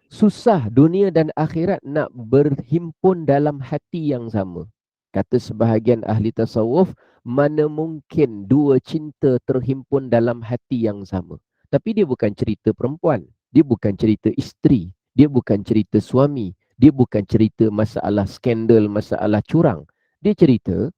Susah dunia dan akhirat nak berhimpun dalam hati yang sama. Kata sebahagian ahli tasawuf, mana mungkin dua cinta terhimpun dalam hati yang sama. Tapi dia bukan cerita perempuan, dia bukan cerita isteri, dia bukan cerita suami, dia bukan cerita masalah skandal, masalah curang. Dia cerita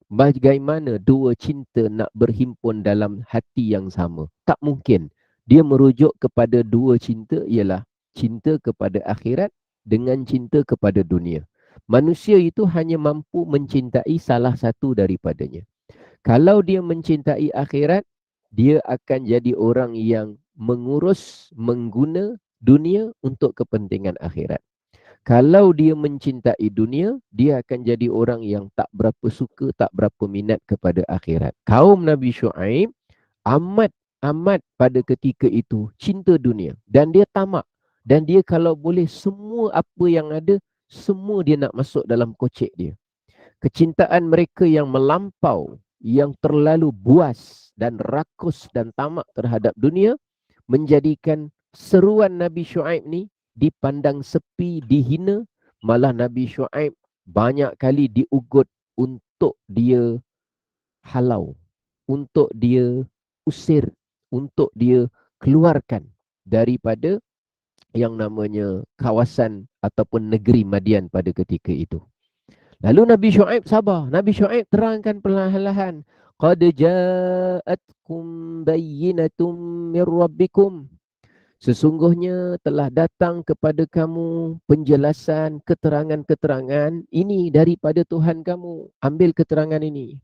bagaimana dua cinta nak berhimpun dalam hati yang sama. Tak mungkin. Dia merujuk kepada dua cinta ialah cinta kepada akhirat dengan cinta kepada dunia. Manusia itu hanya mampu mencintai salah satu daripadanya. Kalau dia mencintai akhirat, dia akan jadi orang yang mengguna dunia untuk kepentingan akhirat. Kalau dia mencintai dunia, dia akan jadi orang yang tak berapa suka, tak berapa minat kepada akhirat. Kaum Nabi Shu'aib amat pada ketika itu cinta dunia. Dan dia tamak. Dan dia kalau boleh semua apa yang ada, semua dia nak masuk dalam kocek dia. Kecintaan mereka yang melampau, yang terlalu buas dan rakus dan tamak terhadap dunia, menjadikan seruan Nabi Shu'aib ni dipandang sepi, dihina. Malah Nabi Shu'aib banyak kali diugut untuk dia halau, untuk dia usir, untuk dia keluarkan daripada yang namanya kawasan ataupun negeri Madian pada ketika itu. Lalu Nabi Shu'aib sabar. Nabi Shu'aib terangkan perlahan-lahan. Qad ja'atkum bayyinatum mir rabbikum. Sesungguhnya telah datang kepada kamu penjelasan, keterangan-keterangan ini daripada Tuhan kamu. Ambil keterangan ini.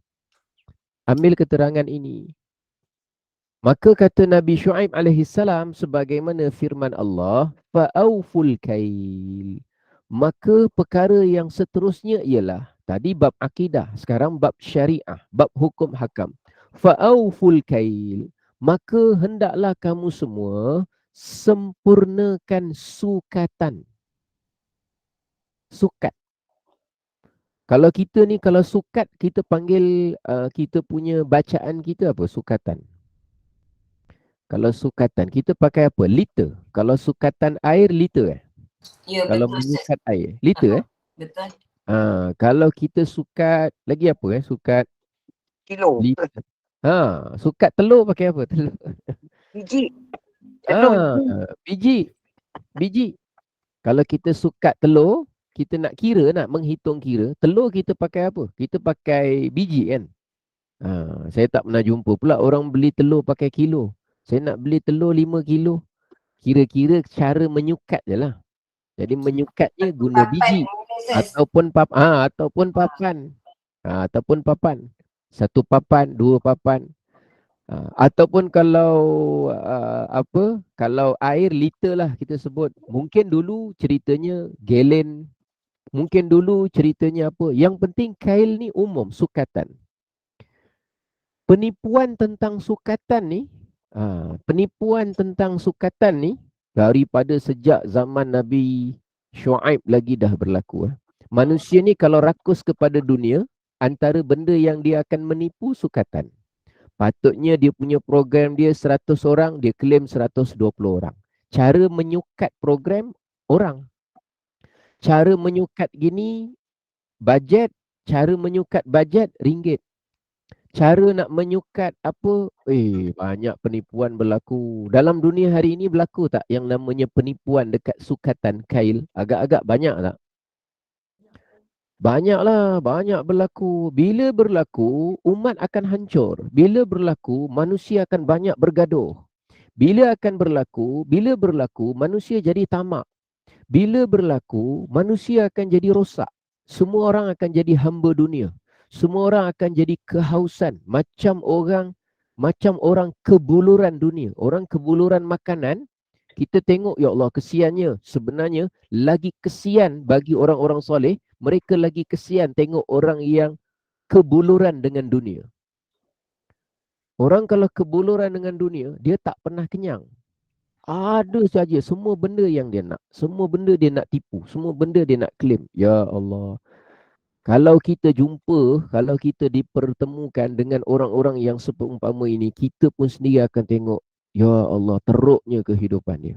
Ambil keterangan ini. Maka kata Nabi Shu'aib alaihissalam sebagaimana firman Allah, fa'auful kail. Maka perkara yang seterusnya ialah, tadi bab akidah, sekarang bab syariah, bab hukum hakam. Fa'auful kail. Maka hendaklah kamu semua sempurnakan sukatan. Sukat. Kalau kita ni, kalau sukat, kita panggil kita punya bacaan kita apa? Sukatan. Kalau sukatan, kita pakai apa? Liter. Kalau sukatan air, liter Ya, kalau betul. menyukat air, liter Betul. Kalau kita sukat, lagi apa Sukat Kilo. liter. Sukat telur pakai apa? Telur. Biji. Telur. Biji. Kalau kita sukat telur, kita nak kira, nak menghitung kira, telur kita pakai apa? Kita pakai biji kan? Saya tak pernah jumpa pula orang beli telur pakai kilo. Saya nak beli telur 5 kilo. Kira-kira cara menyukat je lah. Jadi menyukatnya guna biji ataupun papan. Ataupun papan. 1 papan, 2 papan. Ataupun kalau kalau air liter lah kita sebut. Mungkin dulu ceritanya galen. Mungkin dulu ceritanya apa. Yang penting kail ni umum, sukatan. Penipuan tentang sukatan ni, daripada sejak zaman Nabi Shu'aib lagi dah berlaku. Manusia ni kalau rakus kepada dunia, antara benda yang dia akan menipu sukatan. Patutnya dia punya program dia 100 orang, dia claim 120 orang. Cara menyukat program orang. Cara menyukat gini, bajet. Cara menyukat bajet, ringgit. Cara nak menyukat apa? Banyak penipuan berlaku. Dalam dunia hari ini berlaku tak yang namanya penipuan dekat sukatan kail? Agak-agak banyak tak? Banyaklah, banyak berlaku. Bila berlaku, umat akan hancur. Bila berlaku, manusia akan banyak bergaduh. Bila berlaku, manusia jadi tamak. Bila berlaku, manusia akan jadi rosak. Semua orang akan jadi hamba dunia. Semua orang akan jadi kehausan. Macam orang kebuluran dunia. Orang kebuluran makanan. Kita tengok, ya Allah, kesiannya. Sebenarnya, lagi kesian bagi orang-orang soleh. Mereka lagi kesian tengok orang yang kebuluran dengan dunia. Orang kalau kebuluran dengan dunia, dia tak pernah kenyang. Ada saja semua benda yang dia nak. Semua benda dia nak tipu. Semua benda dia nak claim. Ya Allah. Kalau kita dipertemukan dengan orang-orang yang seumpama ini, kita pun sendiri akan tengok, ya Allah, teruknya kehidupan dia.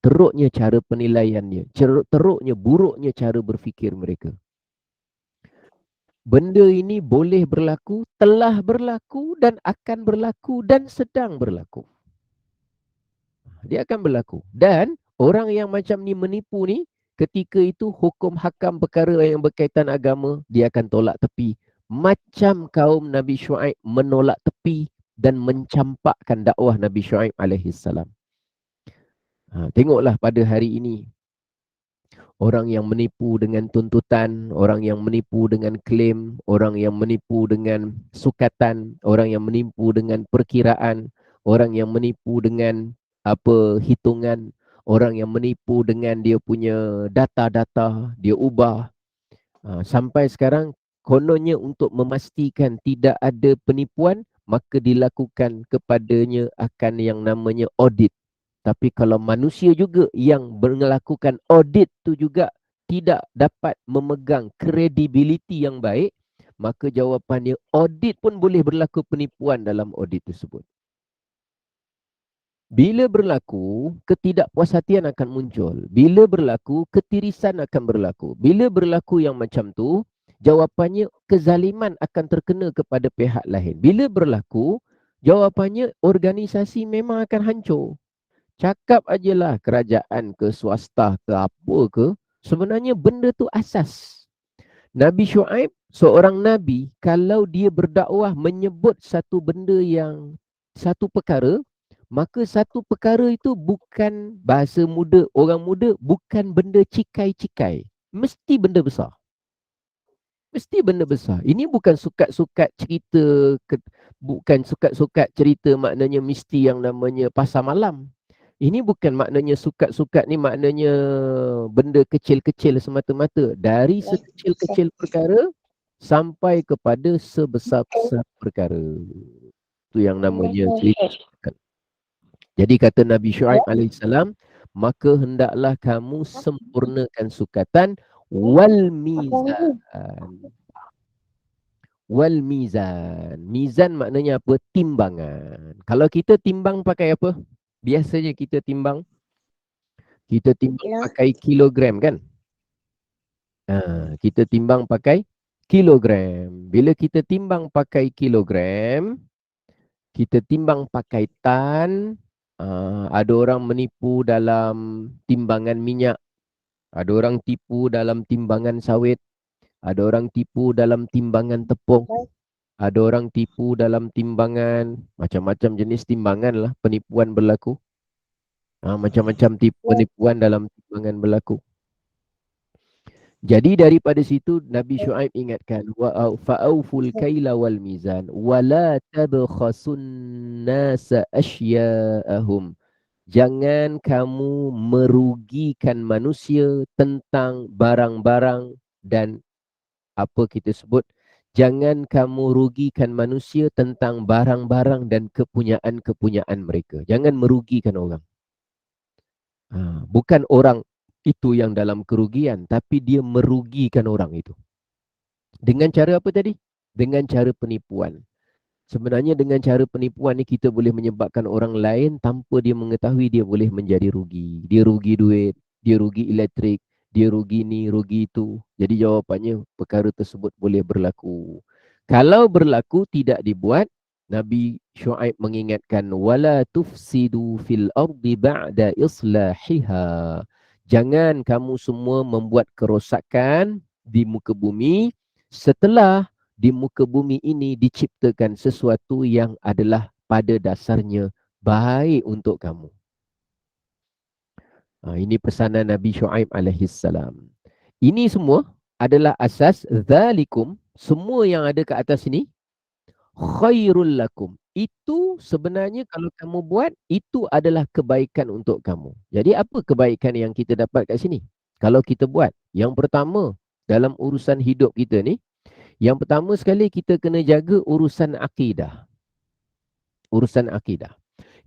Teruknya cara penilaiannya. Teruknya, buruknya cara berfikir mereka. Benda ini boleh berlaku, telah berlaku dan akan berlaku dan sedang berlaku. Dia akan berlaku. Dan orang yang macam ni menipu ni, ketika itu hukum hakam perkara yang berkaitan agama, dia akan tolak tepi. Macam kaum Nabi Syuaib menolak tepi dan mencampakkan dakwah Nabi Syuaib alaihissalam. Tengoklah pada hari ini. Orang yang menipu dengan tuntutan, orang yang menipu dengan klaim, orang yang menipu dengan sukatan, orang yang menipu dengan perkiraan, orang yang menipu dengan hitungan, orang yang menipu dengan dia punya data-data, dia ubah. Sampai sekarang, kononnya untuk memastikan tidak ada penipuan, maka dilakukan kepadanya akan yang namanya audit. Tapi kalau manusia juga yang melakukan audit tu juga tidak dapat memegang kredibiliti yang baik, maka jawapannya audit pun boleh berlaku penipuan dalam audit tersebut. Bila berlaku, ketidakpuashatian akan muncul. Bila berlaku, ketirisan akan berlaku. Bila berlaku yang macam tu, jawapannya kezaliman akan terkena kepada pihak lain. Bila berlaku, jawapannya organisasi memang akan hancur. Cakap ajalah kerajaan ke swasta ke apa ke, sebenarnya benda tu asas. Nabi Syuaib, seorang Nabi, kalau dia berdakwah menyebut satu benda yang, satu perkara, maka satu perkara itu bukan, bahasa muda, orang muda, bukan benda cikai-cikai. Mesti benda besar. Mesti benda besar. Ini bukan sukat-sukat cerita, bukan sukat-sukat cerita maknanya mesti yang namanya pasar malam. Ini bukan maknanya sukat-sukat ni maknanya benda kecil-kecil semata-mata. Dari sekecil-kecil perkara sampai kepada sebesar-besar perkara. Itu yang namanya cerita. Jadi kata Nabi Syuaib alaihissalam, maka hendaklah kamu sempurnakan sukatan wal mizan. Wal mizan. Mizan maknanya apa? Timbangan. Kalau kita timbang pakai apa? Biasanya kita timbang pakai kilogram kan? Kita timbang pakai kilogram. Bila kita timbang pakai kilogram, kita timbang pakai tan. Ada orang menipu dalam timbangan minyak. Ada orang tipu dalam timbangan sawit. Ada orang tipu dalam timbangan tepung. Ada orang tipu dalam timbangan, macam-macam jenis timbangan lah penipuan berlaku. Macam-macam penipuan dalam timbangan berlaku. Jadi daripada situ Nabi Syuaib ingatkan, fa'auful kaila wal mizan wala tabkhasun nasa asya'ahum. Jangan kamu merugikan manusia tentang barang-barang dan apa kita sebut, jangan kamu rugikan manusia tentang barang-barang dan kepunyaan-kepunyaan mereka. Jangan merugikan orang. Bukan orang itu yang dalam kerugian, tapi dia merugikan orang itu. Dengan cara apa tadi? Dengan cara penipuan. Sebenarnya dengan cara penipuan ni kita boleh menyebabkan orang lain tanpa dia mengetahui dia boleh menjadi rugi. Dia rugi duit, dia rugi elektrik, dia rugi ni, rugi itu. Jadi jawapannya perkara tersebut boleh berlaku. Kalau berlaku tidak dibuat, Nabi Syuaib mengingatkan wala tufsidu fil ardi ba'da islahiha. Jangan kamu semua membuat kerosakan di muka bumi setelah di muka bumi ini diciptakan sesuatu yang adalah pada dasarnya baik untuk kamu. Ini pesanan Nabi Syuaib alaihissalam. Ini semua adalah asas zalikum, semua yang ada ke atas ini khairul lakum. Itu sebenarnya kalau kamu buat, itu adalah kebaikan untuk kamu. Jadi apa kebaikan yang kita dapat kat sini? Kalau kita buat, yang pertama dalam urusan hidup kita ni, yang pertama sekali kita kena jaga urusan akidah. Urusan akidah.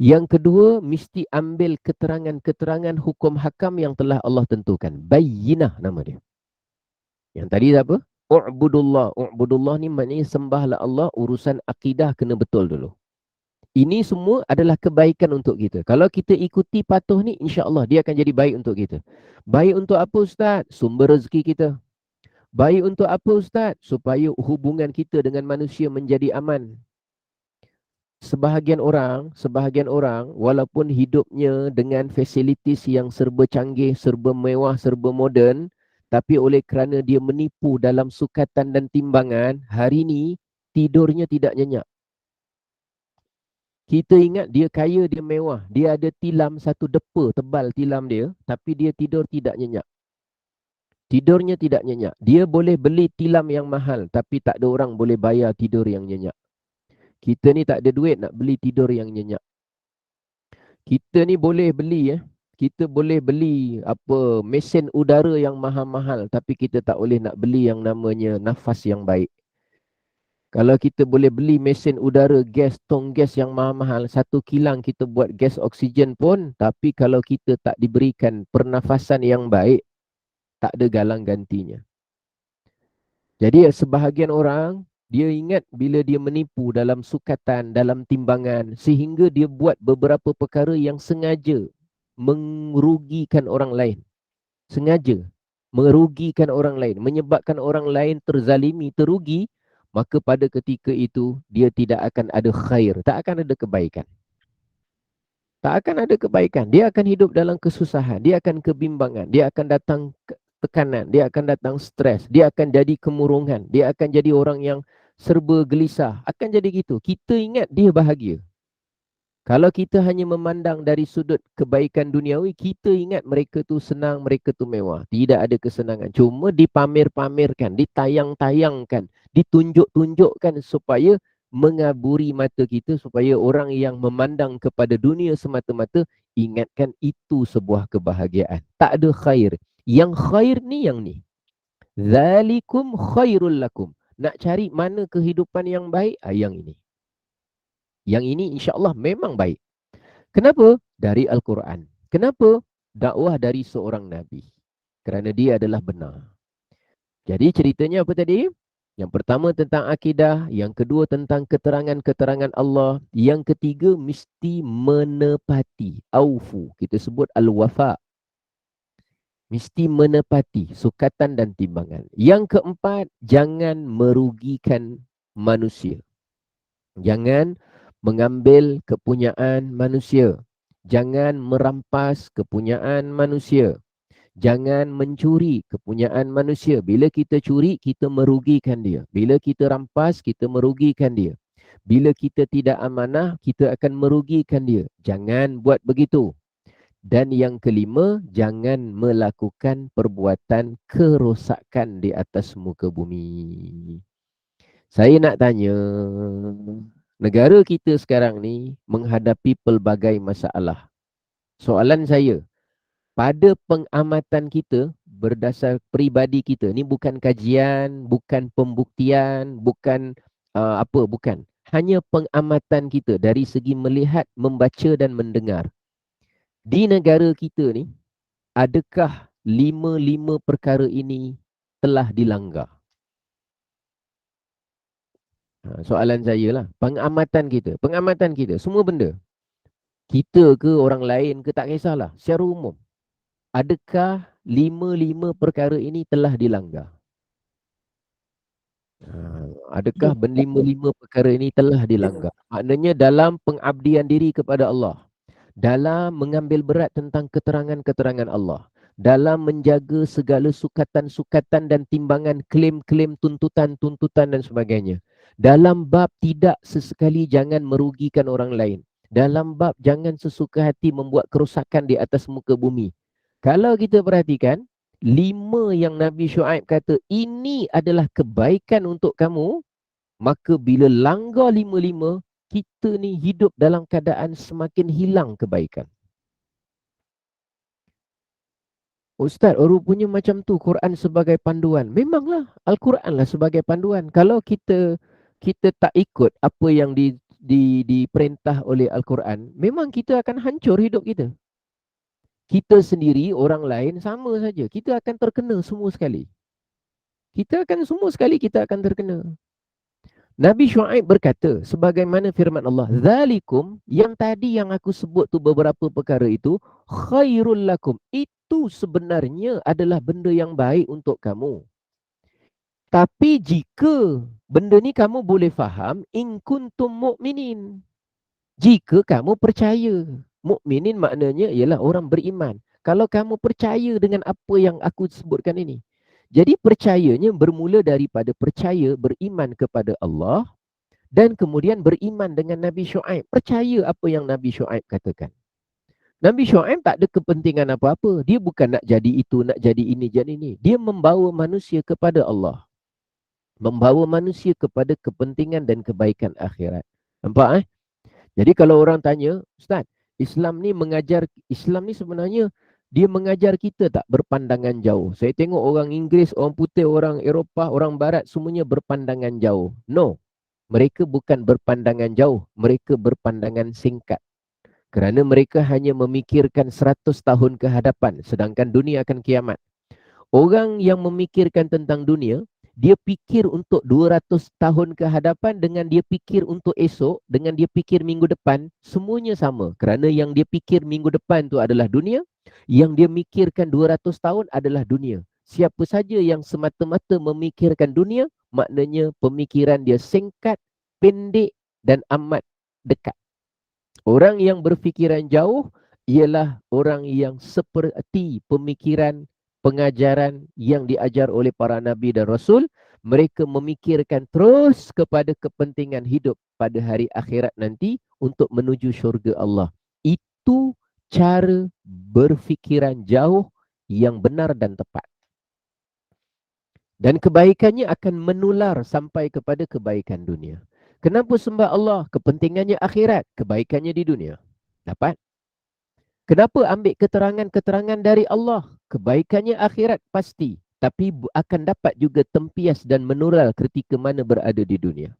Yang kedua, mesti ambil keterangan-keterangan hukum hakam yang telah Allah tentukan. Bayyinah nama dia. Yang tadi apa? U'budullah. U'budullah ni maknanya sembahlah Allah, urusan akidah kena betul dulu. Ini semua adalah kebaikan untuk kita. Kalau kita ikuti patuh ni, insya-Allah dia akan jadi baik untuk kita. Baik untuk apa Ustaz? Sumber rezeki kita. Baik untuk apa Ustaz? Supaya hubungan kita dengan manusia menjadi aman. Sebahagian orang walaupun hidupnya dengan fasilitis yang serba canggih, serba mewah, serba moden, tapi oleh kerana dia menipu dalam sukatan dan timbangan, hari ini tidurnya tidak nyenyak. Kita ingat dia kaya, dia mewah, dia ada tilam satu depa tebal tilam dia, tapi dia tidur tidak nyenyak. Tidurnya tidak nyenyak. Dia boleh beli tilam yang mahal, tapi tak ada orang boleh bayar tidur yang nyenyak. Kita ni tak ada duit nak beli tidur yang nyenyak. Kita ni boleh beli kita boleh beli mesin udara yang mahal-mahal, tapi kita tak boleh nak beli yang namanya nafas yang baik. Kalau kita boleh beli mesin udara gas, tong gas yang mahal-mahal, 1 kilang kita buat gas oksigen pun, tapi kalau kita tak diberikan pernafasan yang baik, tak ada galang gantinya. Jadi sebahagian orang, dia ingat bila dia menipu dalam sukatan, dalam timbangan, sehingga dia buat beberapa perkara yang sengaja merugikan orang lain. Sengaja merugikan orang lain, menyebabkan orang lain terzalimi, terugi, maka pada ketika itu dia tidak akan ada khair, tak akan ada kebaikan. Tak akan ada kebaikan. Dia akan hidup dalam kesusahan, dia akan kebimbangan, dia akan datang tekanan, dia akan datang stres, dia akan jadi kemurungan, dia akan jadi orang yang serba gelisah, akan jadi gitu. Kita ingat dia bahagia. Kalau kita hanya memandang dari sudut kebaikan duniawi, kita ingat mereka tu senang, mereka tu mewah. Tidak ada kesenangan. Cuma dipamer-pamerkan, ditayang-tayangkan, ditunjuk-tunjukkan supaya mengaburi mata kita, supaya orang yang memandang kepada dunia semata-mata ingatkan itu sebuah kebahagiaan. Tak ada khair. Yang khair ni yang ni. Zalikum khairul lakum. Nak cari mana kehidupan yang baik? Yang ini. Yang ini insya-Allah memang baik. Kenapa? Dari Al-Quran. Kenapa? Dakwah dari seorang Nabi. Kerana dia adalah benar. Jadi ceritanya apa tadi? Yang pertama tentang akidah. Yang kedua tentang keterangan-keterangan Allah. Yang ketiga mesti menepati. Aufu. Kita sebut al-wafa. Mesti menepati sukatan dan timbangan. Yang keempat, jangan merugikan manusia. Jangan mengambil kepunyaan manusia. Jangan merampas kepunyaan manusia. Jangan mencuri kepunyaan manusia. Bila kita curi, kita merugikan dia. Bila kita rampas, kita merugikan dia. Bila kita tidak amanah, kita akan merugikan dia. Jangan buat begitu. Dan yang kelima, jangan melakukan perbuatan kerosakan di atas muka bumi. Saya nak tanya, negara kita sekarang ni menghadapi pelbagai masalah. Soalan saya, pada pengamatan kita berdasar peribadi kita, ni bukan kajian, bukan pembuktian, bukan bukan. Hanya pengamatan kita dari segi melihat, membaca dan mendengar. Di negara kita ni, adakah 5 perkara ini telah dilanggar? Soalan saya lah, pengamatan kita, semua benda. Kita ke orang lain ke tak kisahlah, secara umum. Adakah 5 perkara ini telah dilanggar? Adakah lima perkara ini telah dilanggar? Maknanya dalam pengabdian diri kepada Allah, dalam mengambil berat tentang keterangan-keterangan Allah, dalam menjaga segala sukatan-sukatan dan timbangan klaim-klaim tuntutan-tuntutan dan sebagainya, dalam bab tidak sesekali jangan merugikan orang lain, dalam bab jangan sesuka hati membuat kerosakan di atas muka bumi. Kalau kita perhatikan, 5 yang Nabi Shu'aib kata ini adalah kebaikan untuk kamu, maka bila langgar 5-5, kita ni hidup dalam keadaan semakin hilang kebaikan. Ustaz, rupanya macam tu Quran sebagai panduan. Memanglah Al-Quran lah sebagai panduan. Kalau kita tak ikut apa yang diperintah oleh Al-Quran, memang kita akan hancur hidup kita. Kita sendiri, orang lain sama saja. Kita akan terkena semua sekali. Kita akan terkena. Nabi Shu'aib berkata, sebagaimana firman Allah, "Zalikum," yang tadi yang aku sebut tu beberapa perkara itu, "khairul lakum." Itu sebenarnya adalah benda yang baik untuk kamu. Tapi jika benda ni kamu boleh faham, in kuntum mu'minin. Jika kamu percaya. Mukminin maknanya ialah orang beriman. Kalau kamu percaya dengan apa yang aku sebutkan ini. Jadi percayanya bermula daripada percaya beriman kepada Allah dan kemudian beriman dengan Nabi Shu'aib. Percaya apa yang Nabi Shu'aib katakan. Nabi Shu'aib tak ada kepentingan apa-apa. Dia bukan nak jadi itu, nak jadi ini, jadi ini. Dia membawa manusia kepada Allah. Membawa manusia kepada kepentingan dan kebaikan akhirat. Nampak Jadi kalau orang tanya, Ustaz, Islam ni sebenarnya dia mengajar kita tak berpandangan jauh. Saya tengok orang Inggeris, orang putih, orang Eropah, orang Barat semuanya berpandangan jauh. No, mereka bukan berpandangan jauh, mereka berpandangan singkat. Kerana mereka hanya memikirkan 100 tahun ke hadapan, sedangkan dunia akan kiamat. Orang yang memikirkan tentang dunia, dia fikir untuk 200 tahun ke hadapan dengan dia fikir untuk esok, dengan dia fikir minggu depan, semuanya sama. Kerana yang dia fikir minggu depan tu adalah dunia, yang dia mikirkan 200 tahun adalah dunia. Siapa saja yang semata-mata memikirkan dunia, maknanya pemikiran dia singkat, pendek dan amat dekat. Orang yang berfikiran jauh ialah orang yang seperti pemikiran pengajaran yang diajar oleh para Nabi dan Rasul. Mereka memikirkan terus kepada kepentingan hidup pada hari akhirat nanti untuk menuju syurga Allah. Itu cara berfikiran jauh yang benar dan tepat. Dan kebaikannya akan menular sampai kepada kebaikan dunia. Kenapa sembah Allah? Kepentingannya akhirat, kebaikannya di dunia. Dapat? Kenapa ambil keterangan-keterangan dari Allah? Kebaikannya akhirat pasti. Tapi akan dapat juga tempias dan menular ketika mana berada di dunia.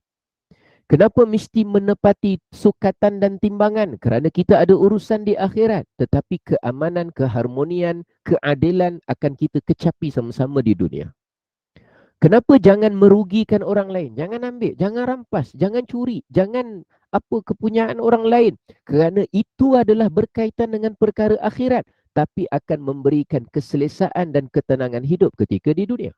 Kenapa mesti menepati sukatan dan timbangan? Kerana kita ada urusan di akhirat. Tetapi keamanan, keharmonian, keadilan akan kita kecapi sama-sama di dunia. Kenapa jangan merugikan orang lain? Jangan ambil, jangan rampas, jangan curi, jangan kepunyaan orang lain. Kerana itu adalah berkaitan dengan perkara akhirat. Tapi akan memberikan keselesaan dan ketenangan hidup ketika di dunia.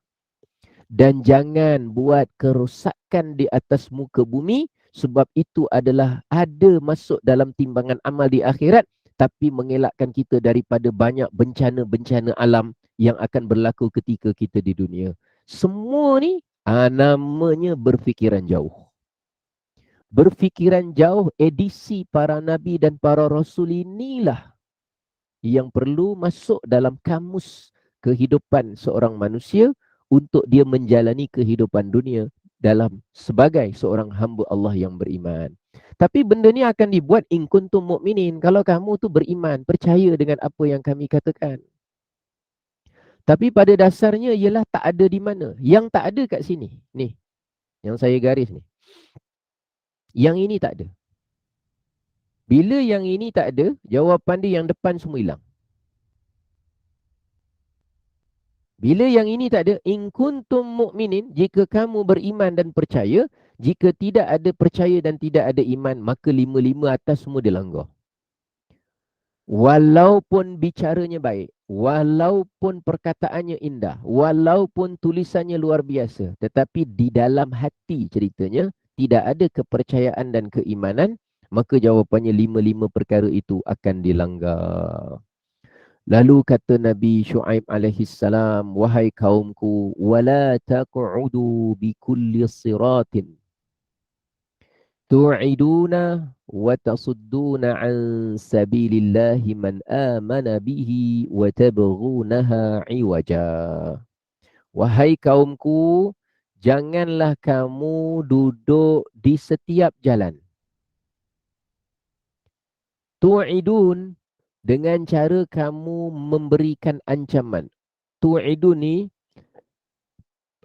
Dan jangan buat kerosakan di atas muka bumi. Sebab itu adalah ada masuk dalam timbangan amal di akhirat. Tapi mengelakkan kita daripada banyak bencana-bencana alam yang akan berlaku ketika kita di dunia. Semua ni namanya berfikiran jauh. Berfikiran jauh, edisi para Nabi dan para Rasul inilah yang perlu masuk dalam kamus kehidupan seorang manusia untuk dia menjalani kehidupan dunia dalam sebagai seorang hamba Allah yang beriman. Tapi benda ni akan dibuat in kuntum mu'minin. Kalau kamu tu beriman, percaya dengan apa yang kami katakan. Tapi pada dasarnya ialah tak ada di mana. Yang tak ada kat sini. Ni. Yang saya garis ni. Yang ini tak ada. Bila yang ini tak ada, jawapan dia yang depan semua hilang. Bila yang ini tak ada, in kuntum mu'minin, jika kamu beriman dan percaya, jika tidak ada percaya dan tidak ada iman, maka 5-5 atas semua dilanggar. Walaupun bicaranya baik, walaupun perkataannya indah, walaupun tulisannya luar biasa, tetapi di dalam hati ceritanya tidak ada kepercayaan dan keimanan, maka jawapannya 5 perkara itu akan dilanggar. Lalu kata Nabi Shu'aib alaihi salam, wahai kaumku, wala taq'udu bikulli siratin tu'iduna wa tasudduna an sabilillahi man amana bihi wa tabghunaha iwaja. Wahai kaumku, janganlah kamu duduk di setiap jalan. Tu'idun, dengan cara kamu memberikan ancaman. Tu'idun ni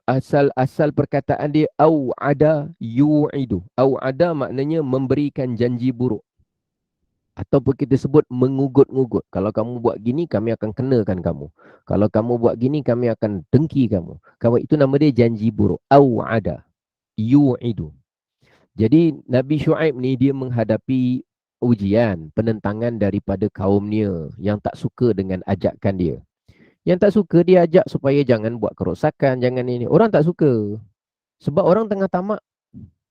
asal perkataan dia au'ada yu'idu. Au'ada maknanya memberikan janji buruk. Ataupun kita sebut mengugut-ngugut. Kalau kamu buat gini, kami akan kenakan kamu. Kalau kamu buat gini, kami akan dengki kamu. Kalau itu nama dia janji buruk. Au'ada yu'idu. Jadi Nabi Shu'aib ni dia menghadapi ujian, penentangan daripada kaumnya yang tak suka dengan ajakan dia. Yang tak suka dia ajak supaya jangan buat kerosakan, jangan ini. Orang tak suka. Sebab orang tengah tamak.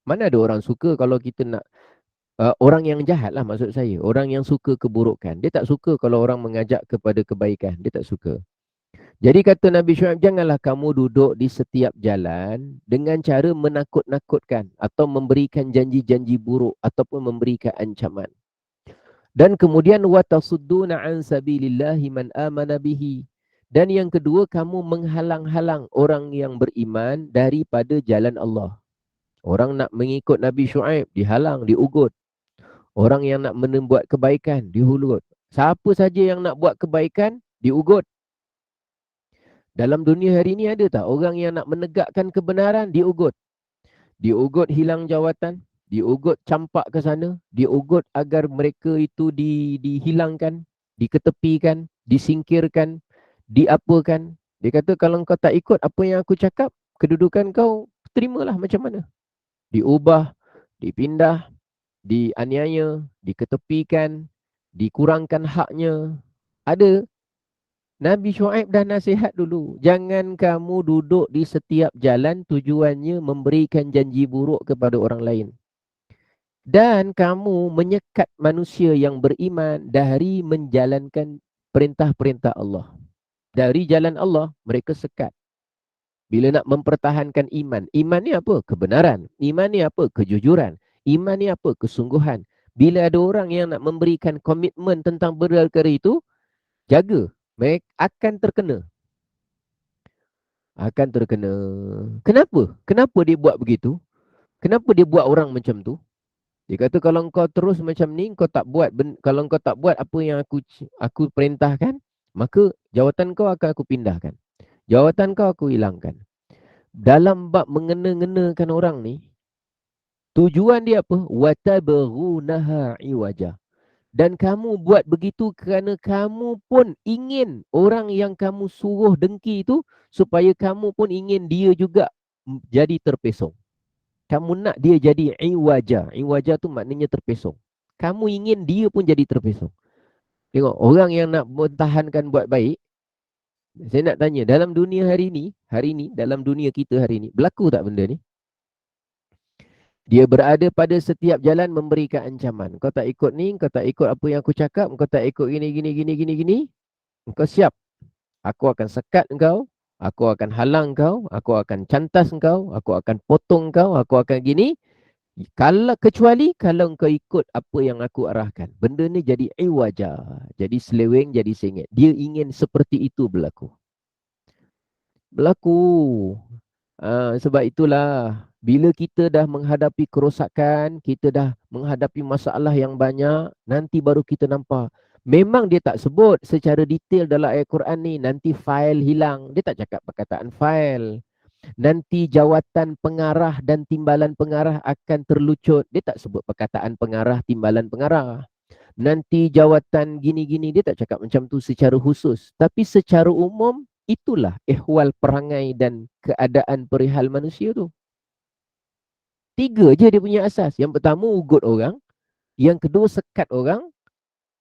Mana ada orang suka kalau kita nak, orang yang jahat lah maksud saya. Orang yang suka keburukan. Dia tak suka kalau orang mengajak kepada kebaikan. Dia tak suka. Jadi kata Nabi Shu'aib, janganlah kamu duduk di setiap jalan dengan cara menakut-nakutkan atau memberikan janji-janji buruk ataupun memberikan ancaman. Dan kemudian watasudduna an sabilillahi man amana bihi. Dan yang kedua, kamu menghalang-halang orang yang beriman daripada jalan Allah. Orang nak mengikut Nabi Shu'aib, dihalang, diugut. Orang yang nak membuat kebaikan, dihulut. Siapa saja yang nak buat kebaikan, diugut. Dalam dunia hari ini ada tak orang yang nak menegakkan kebenaran, diugut. Diugut hilang jawatan, diugut campak ke sana, diugut agar mereka itu dihilangkan, diketepikan, disingkirkan, diapakan. Dia kata kalau kau tak ikut apa yang aku cakap, kedudukan kau terimalah macam mana. Diubah, dipindah, dianiaya, diketepikan, dikurangkan haknya. Ada. Nabi Shu'aib dah nasihat dulu. Jangan kamu duduk di setiap jalan tujuannya memberikan janji buruk kepada orang lain. Dan kamu menyekat manusia yang beriman dari menjalankan perintah-perintah Allah. Dari jalan Allah, mereka sekat. Bila nak mempertahankan iman. Iman ni apa? Kebenaran. Iman ni apa? Kejujuran. Iman ni apa? Kesungguhan. Bila ada orang yang nak memberikan komitmen tentang perkara itu, jaga. Mereka akan terkena. Akan terkena. Kenapa? Kenapa dia buat begitu? Kenapa dia buat orang macam tu? Dia kata kalau kau terus macam ni, kau tak buat, kalau kau tak buat apa yang aku perintahkan, maka jawatan kau akan aku pindahkan. Jawatan kau aku hilangkan. Dalam bab mengena-ngenakan orang ni, tujuan dia apa? Watabghunaha iwaja. Dan kamu buat begitu kerana kamu pun ingin orang yang kamu suruh dengki itu supaya kamu pun ingin dia juga jadi terpesong. Kamu nak dia jadi iwaja. Iwaja tu maknanya terpesong. Kamu ingin dia pun jadi terpesong. Tengok, orang yang nak bertahankan buat baik, saya nak tanya, dalam dunia hari ni, dalam dunia kita hari ni, berlaku tak benda ni? Dia berada pada setiap jalan memberikan ancaman. Kau tak ikut ni, kau tak ikut apa yang aku cakap, kau tak ikut gini. Kau siap. Aku akan sekat engkau, aku akan halang engkau, aku akan cantas engkau, aku akan potong engkau, aku akan gini. Kecuali kalau engkau ikut apa yang aku arahkan. Benda ni jadi iwaja, jadi seleweng, jadi sengit. Dia ingin seperti itu berlaku. Sebab itulah bila kita dah menghadapi kerosakan, kita dah menghadapi masalah yang banyak, nanti baru kita nampak. Memang dia tak sebut secara detail dalam ayat Quran ni, nanti fail hilang. Dia tak cakap perkataan fail. Nanti jawatan pengarah dan timbalan pengarah akan terlucut. Dia tak sebut perkataan pengarah, timbalan pengarah. Nanti jawatan gini-gini, dia tak cakap macam tu secara khusus. Tapi secara umum, itulah ihwal perangai dan keadaan perihal manusia tu. 3 je dia punya asas. Yang pertama, ugut orang. Yang kedua, sekat orang.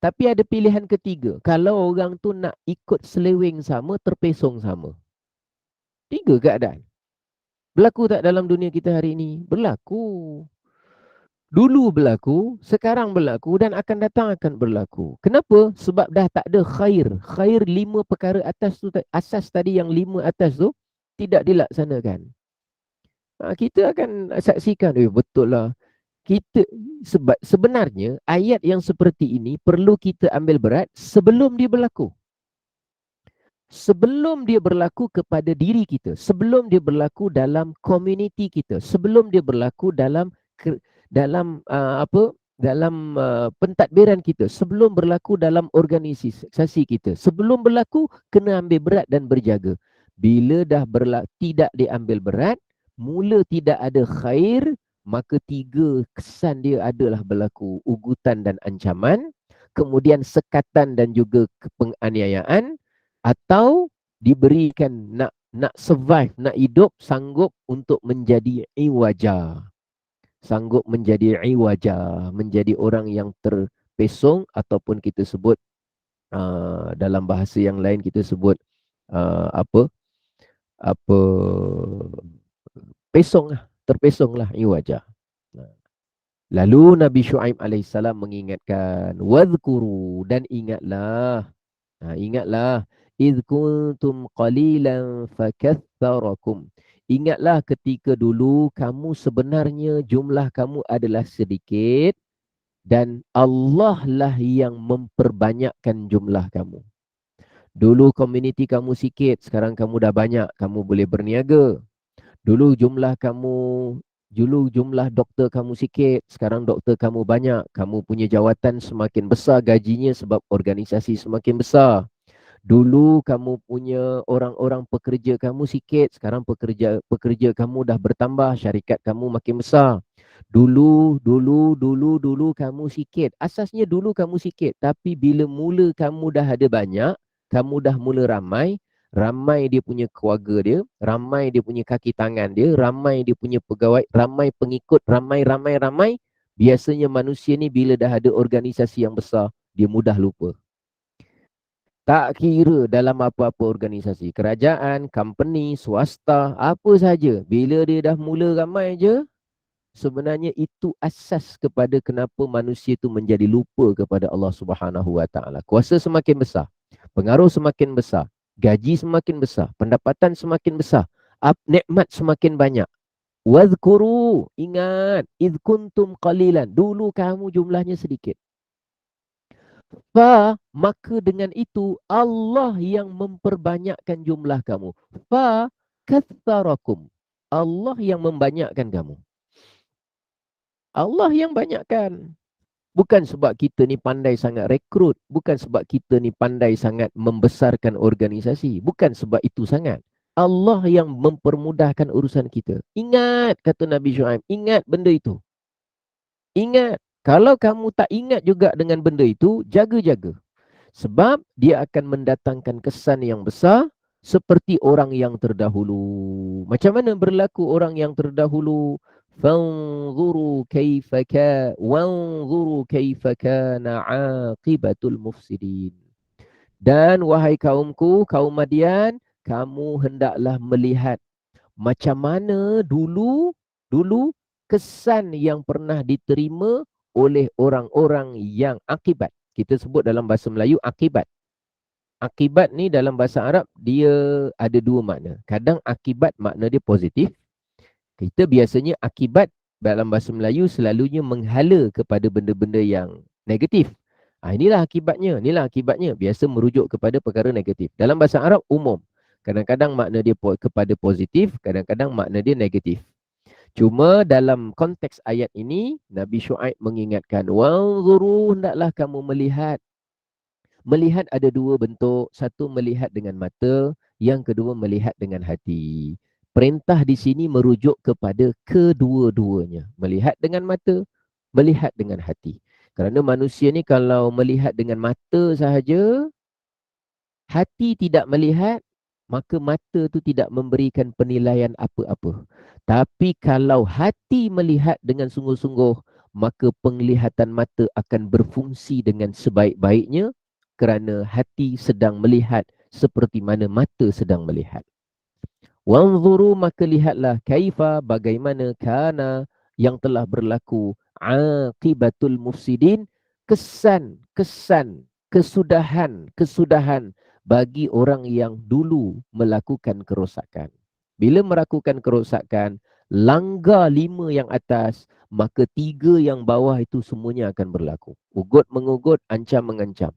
Tapi ada pilihan ketiga. Kalau orang tu nak ikut seleweng sama, terpesong sama. 3 keadaan. Berlaku tak dalam dunia kita hari ini? Berlaku. Dulu berlaku, sekarang berlaku dan akan datang akan berlaku. Kenapa? Sebab dah tak ada khair. Khair 5 perkara atas tu, asas tadi yang 5 atas tu tidak dilaksanakan. Kita akan saksikan, betul lah. Kita sebab sebenarnya ayat yang seperti ini perlu kita ambil berat sebelum dia berlaku. Sebelum dia berlaku kepada diri kita, sebelum dia berlaku dalam komuniti kita, sebelum dia berlaku dalam pentadbiran kita, sebelum berlaku dalam organisasi kita, sebelum berlaku kena ambil berat dan berjaga. Bila dah tidak diambil berat, mula tidak ada khair, maka 3 kesan dia adalah berlaku ugutan dan ancaman, kemudian sekatan dan juga penganiayaan, atau diberikan nak survive, nak hidup, sanggup untuk menjadi iwaja. Sanggup menjadi iwaja, menjadi orang yang terpesong, ataupun kita sebut dalam bahasa yang lain kita sebut pesong lah, terpesong lah iwaja. Lalu Nabi Syuaib alaihissalam mengingatkan, wadhkuru, dan ingatlah, idh kuntum qalilan fakaththarakum. Ingatlah ketika dulu kamu sebenarnya jumlah kamu adalah sedikit dan Allah lah yang memperbanyakkan jumlah kamu. Dulu komuniti kamu sikit, sekarang kamu dah banyak, kamu boleh berniaga. Dulu jumlah doktor kamu sikit, sekarang doktor kamu banyak, kamu punya jawatan semakin besar gajinya sebab organisasi semakin besar. Dulu kamu punya orang-orang pekerja kamu sikit, sekarang pekerja kamu dah bertambah, syarikat kamu makin besar. Dulu kamu sikit. Asasnya dulu kamu sikit, tapi bila mula kamu dah ada banyak, kamu dah mula ramai dia punya keluarga dia, ramai dia punya kaki tangan dia, ramai dia punya pegawai, ramai pengikut, ramai. Biasanya manusia ni bila dah ada organisasi yang besar, dia mudah lupa. Tak kira dalam apa-apa organisasi, kerajaan, company, swasta, apa saja. Bila dia dah mula ramai je, sebenarnya itu asas kepada kenapa manusia itu menjadi lupa kepada Allah Subhanahu Wa Taala. Kuasa semakin besar, pengaruh semakin besar, gaji semakin besar, pendapatan semakin besar, nikmat semakin banyak. Wadhkuru, ingat, idh kuntum qalilan, dulu kamu jumlahnya sedikit. Maka dengan itu Allah yang memperbanyakkan jumlah kamu. Kaththarakum, Allah yang membanyakkan kamu. Allah yang banyakkan. Bukan sebab kita ni pandai sangat rekrut, bukan sebab kita ni pandai sangat membesarkan organisasi, bukan sebab itu sangat. Allah yang mempermudahkan urusan kita. Ingat, kata Nabi Syuaib, ingat benda itu. Ingat. Kalau kamu tak ingat juga dengan benda itu, jaga-jaga. Sebab dia akan mendatangkan kesan yang besar seperti orang yang terdahulu. Macam mana berlaku orang yang terdahulu? Fanzuru kaifa kana aqibatul mufsidin. Dan wahai kaumku, kaum Madian, kamu hendaklah melihat macam mana dulu kesan yang pernah diterima oleh orang-orang yang akibat. Kita sebut dalam bahasa Melayu akibat. Akibat ni dalam bahasa Arab dia ada 2 makna. Kadang akibat makna dia positif. Kita biasanya akibat dalam bahasa Melayu selalunya menghala kepada benda-benda yang negatif. Inilah akibatnya, biasa merujuk kepada perkara negatif. Dalam bahasa Arab umum. Kadang-kadang makna dia kepada positif, kadang-kadang makna dia negatif. Cuma dalam konteks ayat ini, Nabi Syuaib mengingatkan, wanzuru, hendaklah kamu melihat. Melihat ada 2 bentuk. Satu melihat dengan mata, yang kedua melihat dengan hati. Perintah di sini merujuk kepada kedua-duanya. Melihat dengan mata, melihat dengan hati. Kerana manusia ni kalau melihat dengan mata sahaja, hati tidak melihat, maka mata tu tidak memberikan penilaian apa-apa. Tapi kalau hati melihat dengan sungguh-sungguh, maka penglihatan mata akan berfungsi dengan sebaik-baiknya kerana hati sedang melihat seperti mana mata sedang melihat. Wanzuru, maka lihatlah, kaifa, bagaimana, kana, yang telah berlaku, aqibatul mufsidin, kesan, kesudahan bagi orang yang dulu melakukan kerosakan. Bila melakukan kerosakan, langgar 5 yang atas, maka 3 yang bawah itu semuanya akan berlaku. Ugut mengugut, ancam mengancam.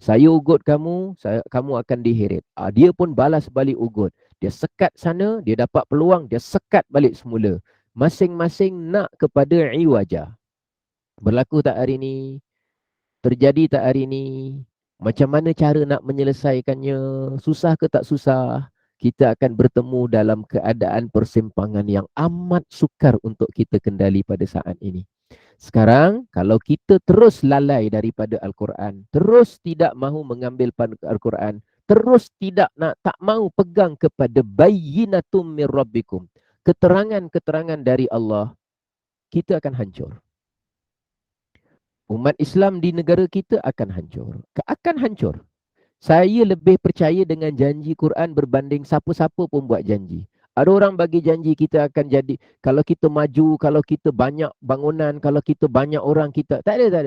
Saya ugut kamu, kamu akan diheret. Dia pun balas balik ugut. Dia sekat sana, dia dapat peluang, dia sekat balik semula. Masing-masing nak kepada iwajah. Berlaku tak hari ini? Terjadi tak hari ini? Macam mana cara nak menyelesaikannya? Susah ke tak susah? Kita akan bertemu dalam keadaan persimpangan yang amat sukar untuk kita kendali pada saat ini. Sekarang, kalau kita terus lalai daripada Al-Quran, terus tidak mahu mengambil Al-Quran, terus tak mahu pegang kepada bayyinatum min rabbikum, keterangan-keterangan dari Allah, kita akan hancur. Umat Islam di negara kita akan hancur. Saya lebih percaya dengan janji Quran berbanding siapa-siapa pun buat janji. Ada orang bagi janji kita akan jadi, kalau kita maju, kalau kita banyak bangunan, kalau kita banyak orang, kita tak ada.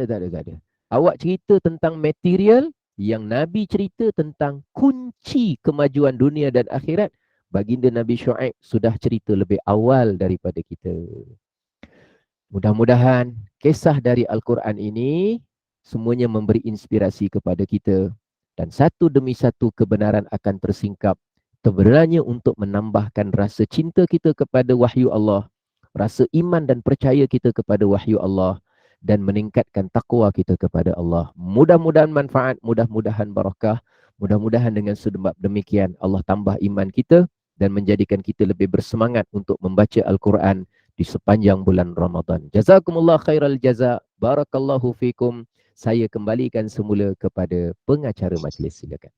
Awak cerita tentang material, yang Nabi cerita tentang kunci kemajuan dunia dan akhirat, baginda Nabi Syuaib sudah cerita lebih awal daripada kita. Mudah-mudahan kisah dari Al-Quran ini semuanya memberi inspirasi kepada kita, dan satu demi satu kebenaran akan tersingkap. Sebenarnya untuk menambahkan rasa cinta kita kepada wahyu Allah, rasa iman dan percaya kita kepada wahyu Allah, dan meningkatkan takwa kita kepada Allah. Mudah-mudahan manfaat, mudah-mudahan barakah, mudah-mudahan dengan sebab demikian Allah tambah iman kita dan menjadikan kita lebih bersemangat untuk membaca Al-Quran di sepanjang bulan Ramadan. Jazakumullah khairal jaza. Barakallahu fikum. Saya kembalikan semula kepada pengacara majlis. Silakan.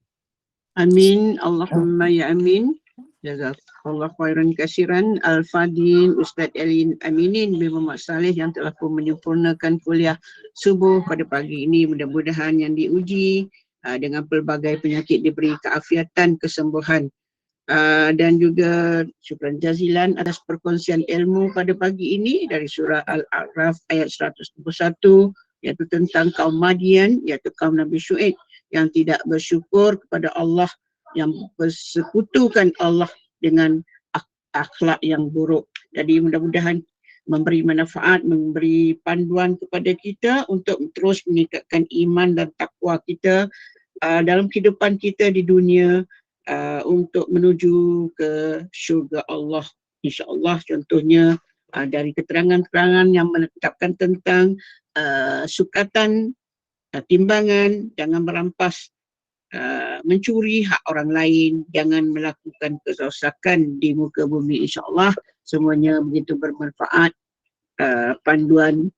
Amin. Allahumma ya amin. Jazakallah khairan kasiran. Al-Fadil Ustaz Elin Aminin bin Muhammad Saleh yang telah pun menyempurnakan kuliah subuh pada pagi ini. Mudah-mudahan yang diuji dengan pelbagai penyakit diberi keafiatan, kesembuhan. Dan juga syukran jazilan atas perkongsian ilmu pada pagi ini dari surah Al-A'raf ayat 121, iaitu tentang kaum Madian, iaitu kaum Nabi Syuaib yang tidak bersyukur kepada Allah, yang bersekutukan Allah dengan akhlak yang buruk. Jadi mudah-mudahan memberi manfaat, memberi panduan kepada kita untuk terus meningkatkan iman dan takwa kita dalam kehidupan kita di dunia, untuk menuju ke syurga Allah, insya-Allah. Contohnya dari keterangan-keterangan yang menetapkan tentang sukatan, timbangan, jangan merampas, mencuri hak orang lain, jangan melakukan kerosakan di muka bumi, insya-Allah. Semuanya begitu bermanfaat, panduan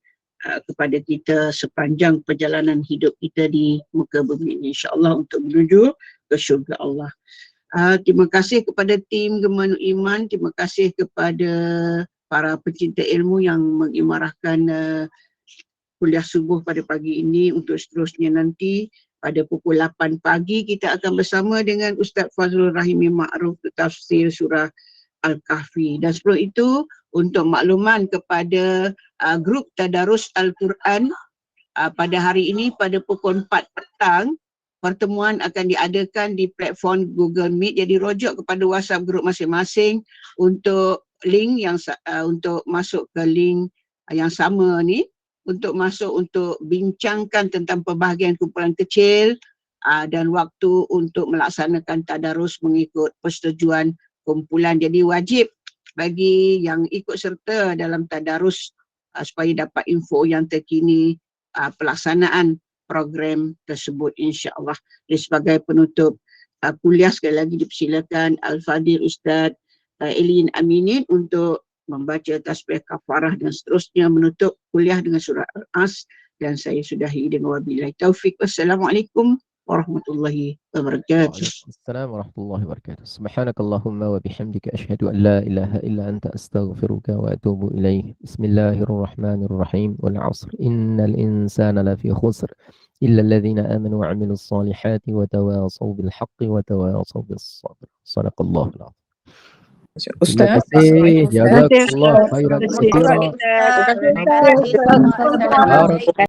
kepada kita sepanjang perjalanan hidup kita di muka bumi ini, insya-Allah, untuk menuju ke syurga Allah. Terima kasih kepada tim Gemanu Iman, terima kasih kepada para pecinta ilmu yang mengimarahkan kuliah subuh pada pagi ini. Untuk seterusnya nanti pada pukul 8 pagi kita akan bersama dengan Ustaz Fazlul Rahimi Ma'ruf tafsir surah Al-Kahfi. Dan sebelum itu, untuk makluman kepada grup Tadarus Al-Quran, pada hari ini pada pukul 4 petang, pertemuan akan diadakan di platform Google Meet. Jadi rujuk kepada WhatsApp grup masing-masing untuk link yang untuk masuk ke link yang sama ni, untuk masuk untuk bincangkan tentang pembahagian kumpulan kecil dan waktu untuk melaksanakan tadarus mengikut persetujuan kumpulan. Jadi wajib bagi yang ikut serta dalam tadarus supaya dapat info yang terkini pelaksanaan program tersebut, insya-Allah. Jadi sebagai penutup kuliah, sekali lagi dipersilakan Al-Fadil Ustaz Elin Aminin untuk membaca tasbih kafarah dan seterusnya menutup kuliah dengan surah Al-As, dan saya sudahi dengan wabillahi taufik. Wassalamualaikum warahmatullahi wabarakatuh. Waalaikumsalam warahmatullahi wabarakatuh. Subhanakallahumma wa bihamdika asyhadu an la ilaha illa anta astaghfiruka wa atubu ilaih. Bismillahirrahmanirrahim. Wal 'asr innal insana lafi khusr illa alladhina amanu wa 'amilus solihati wa tawasaw bil haqqi wa tawasaw bis sabr. Shadaqallahul 'azim. Terima kasih. Jazakallah khairan katsiran. Assalamualaikum. Barakallahu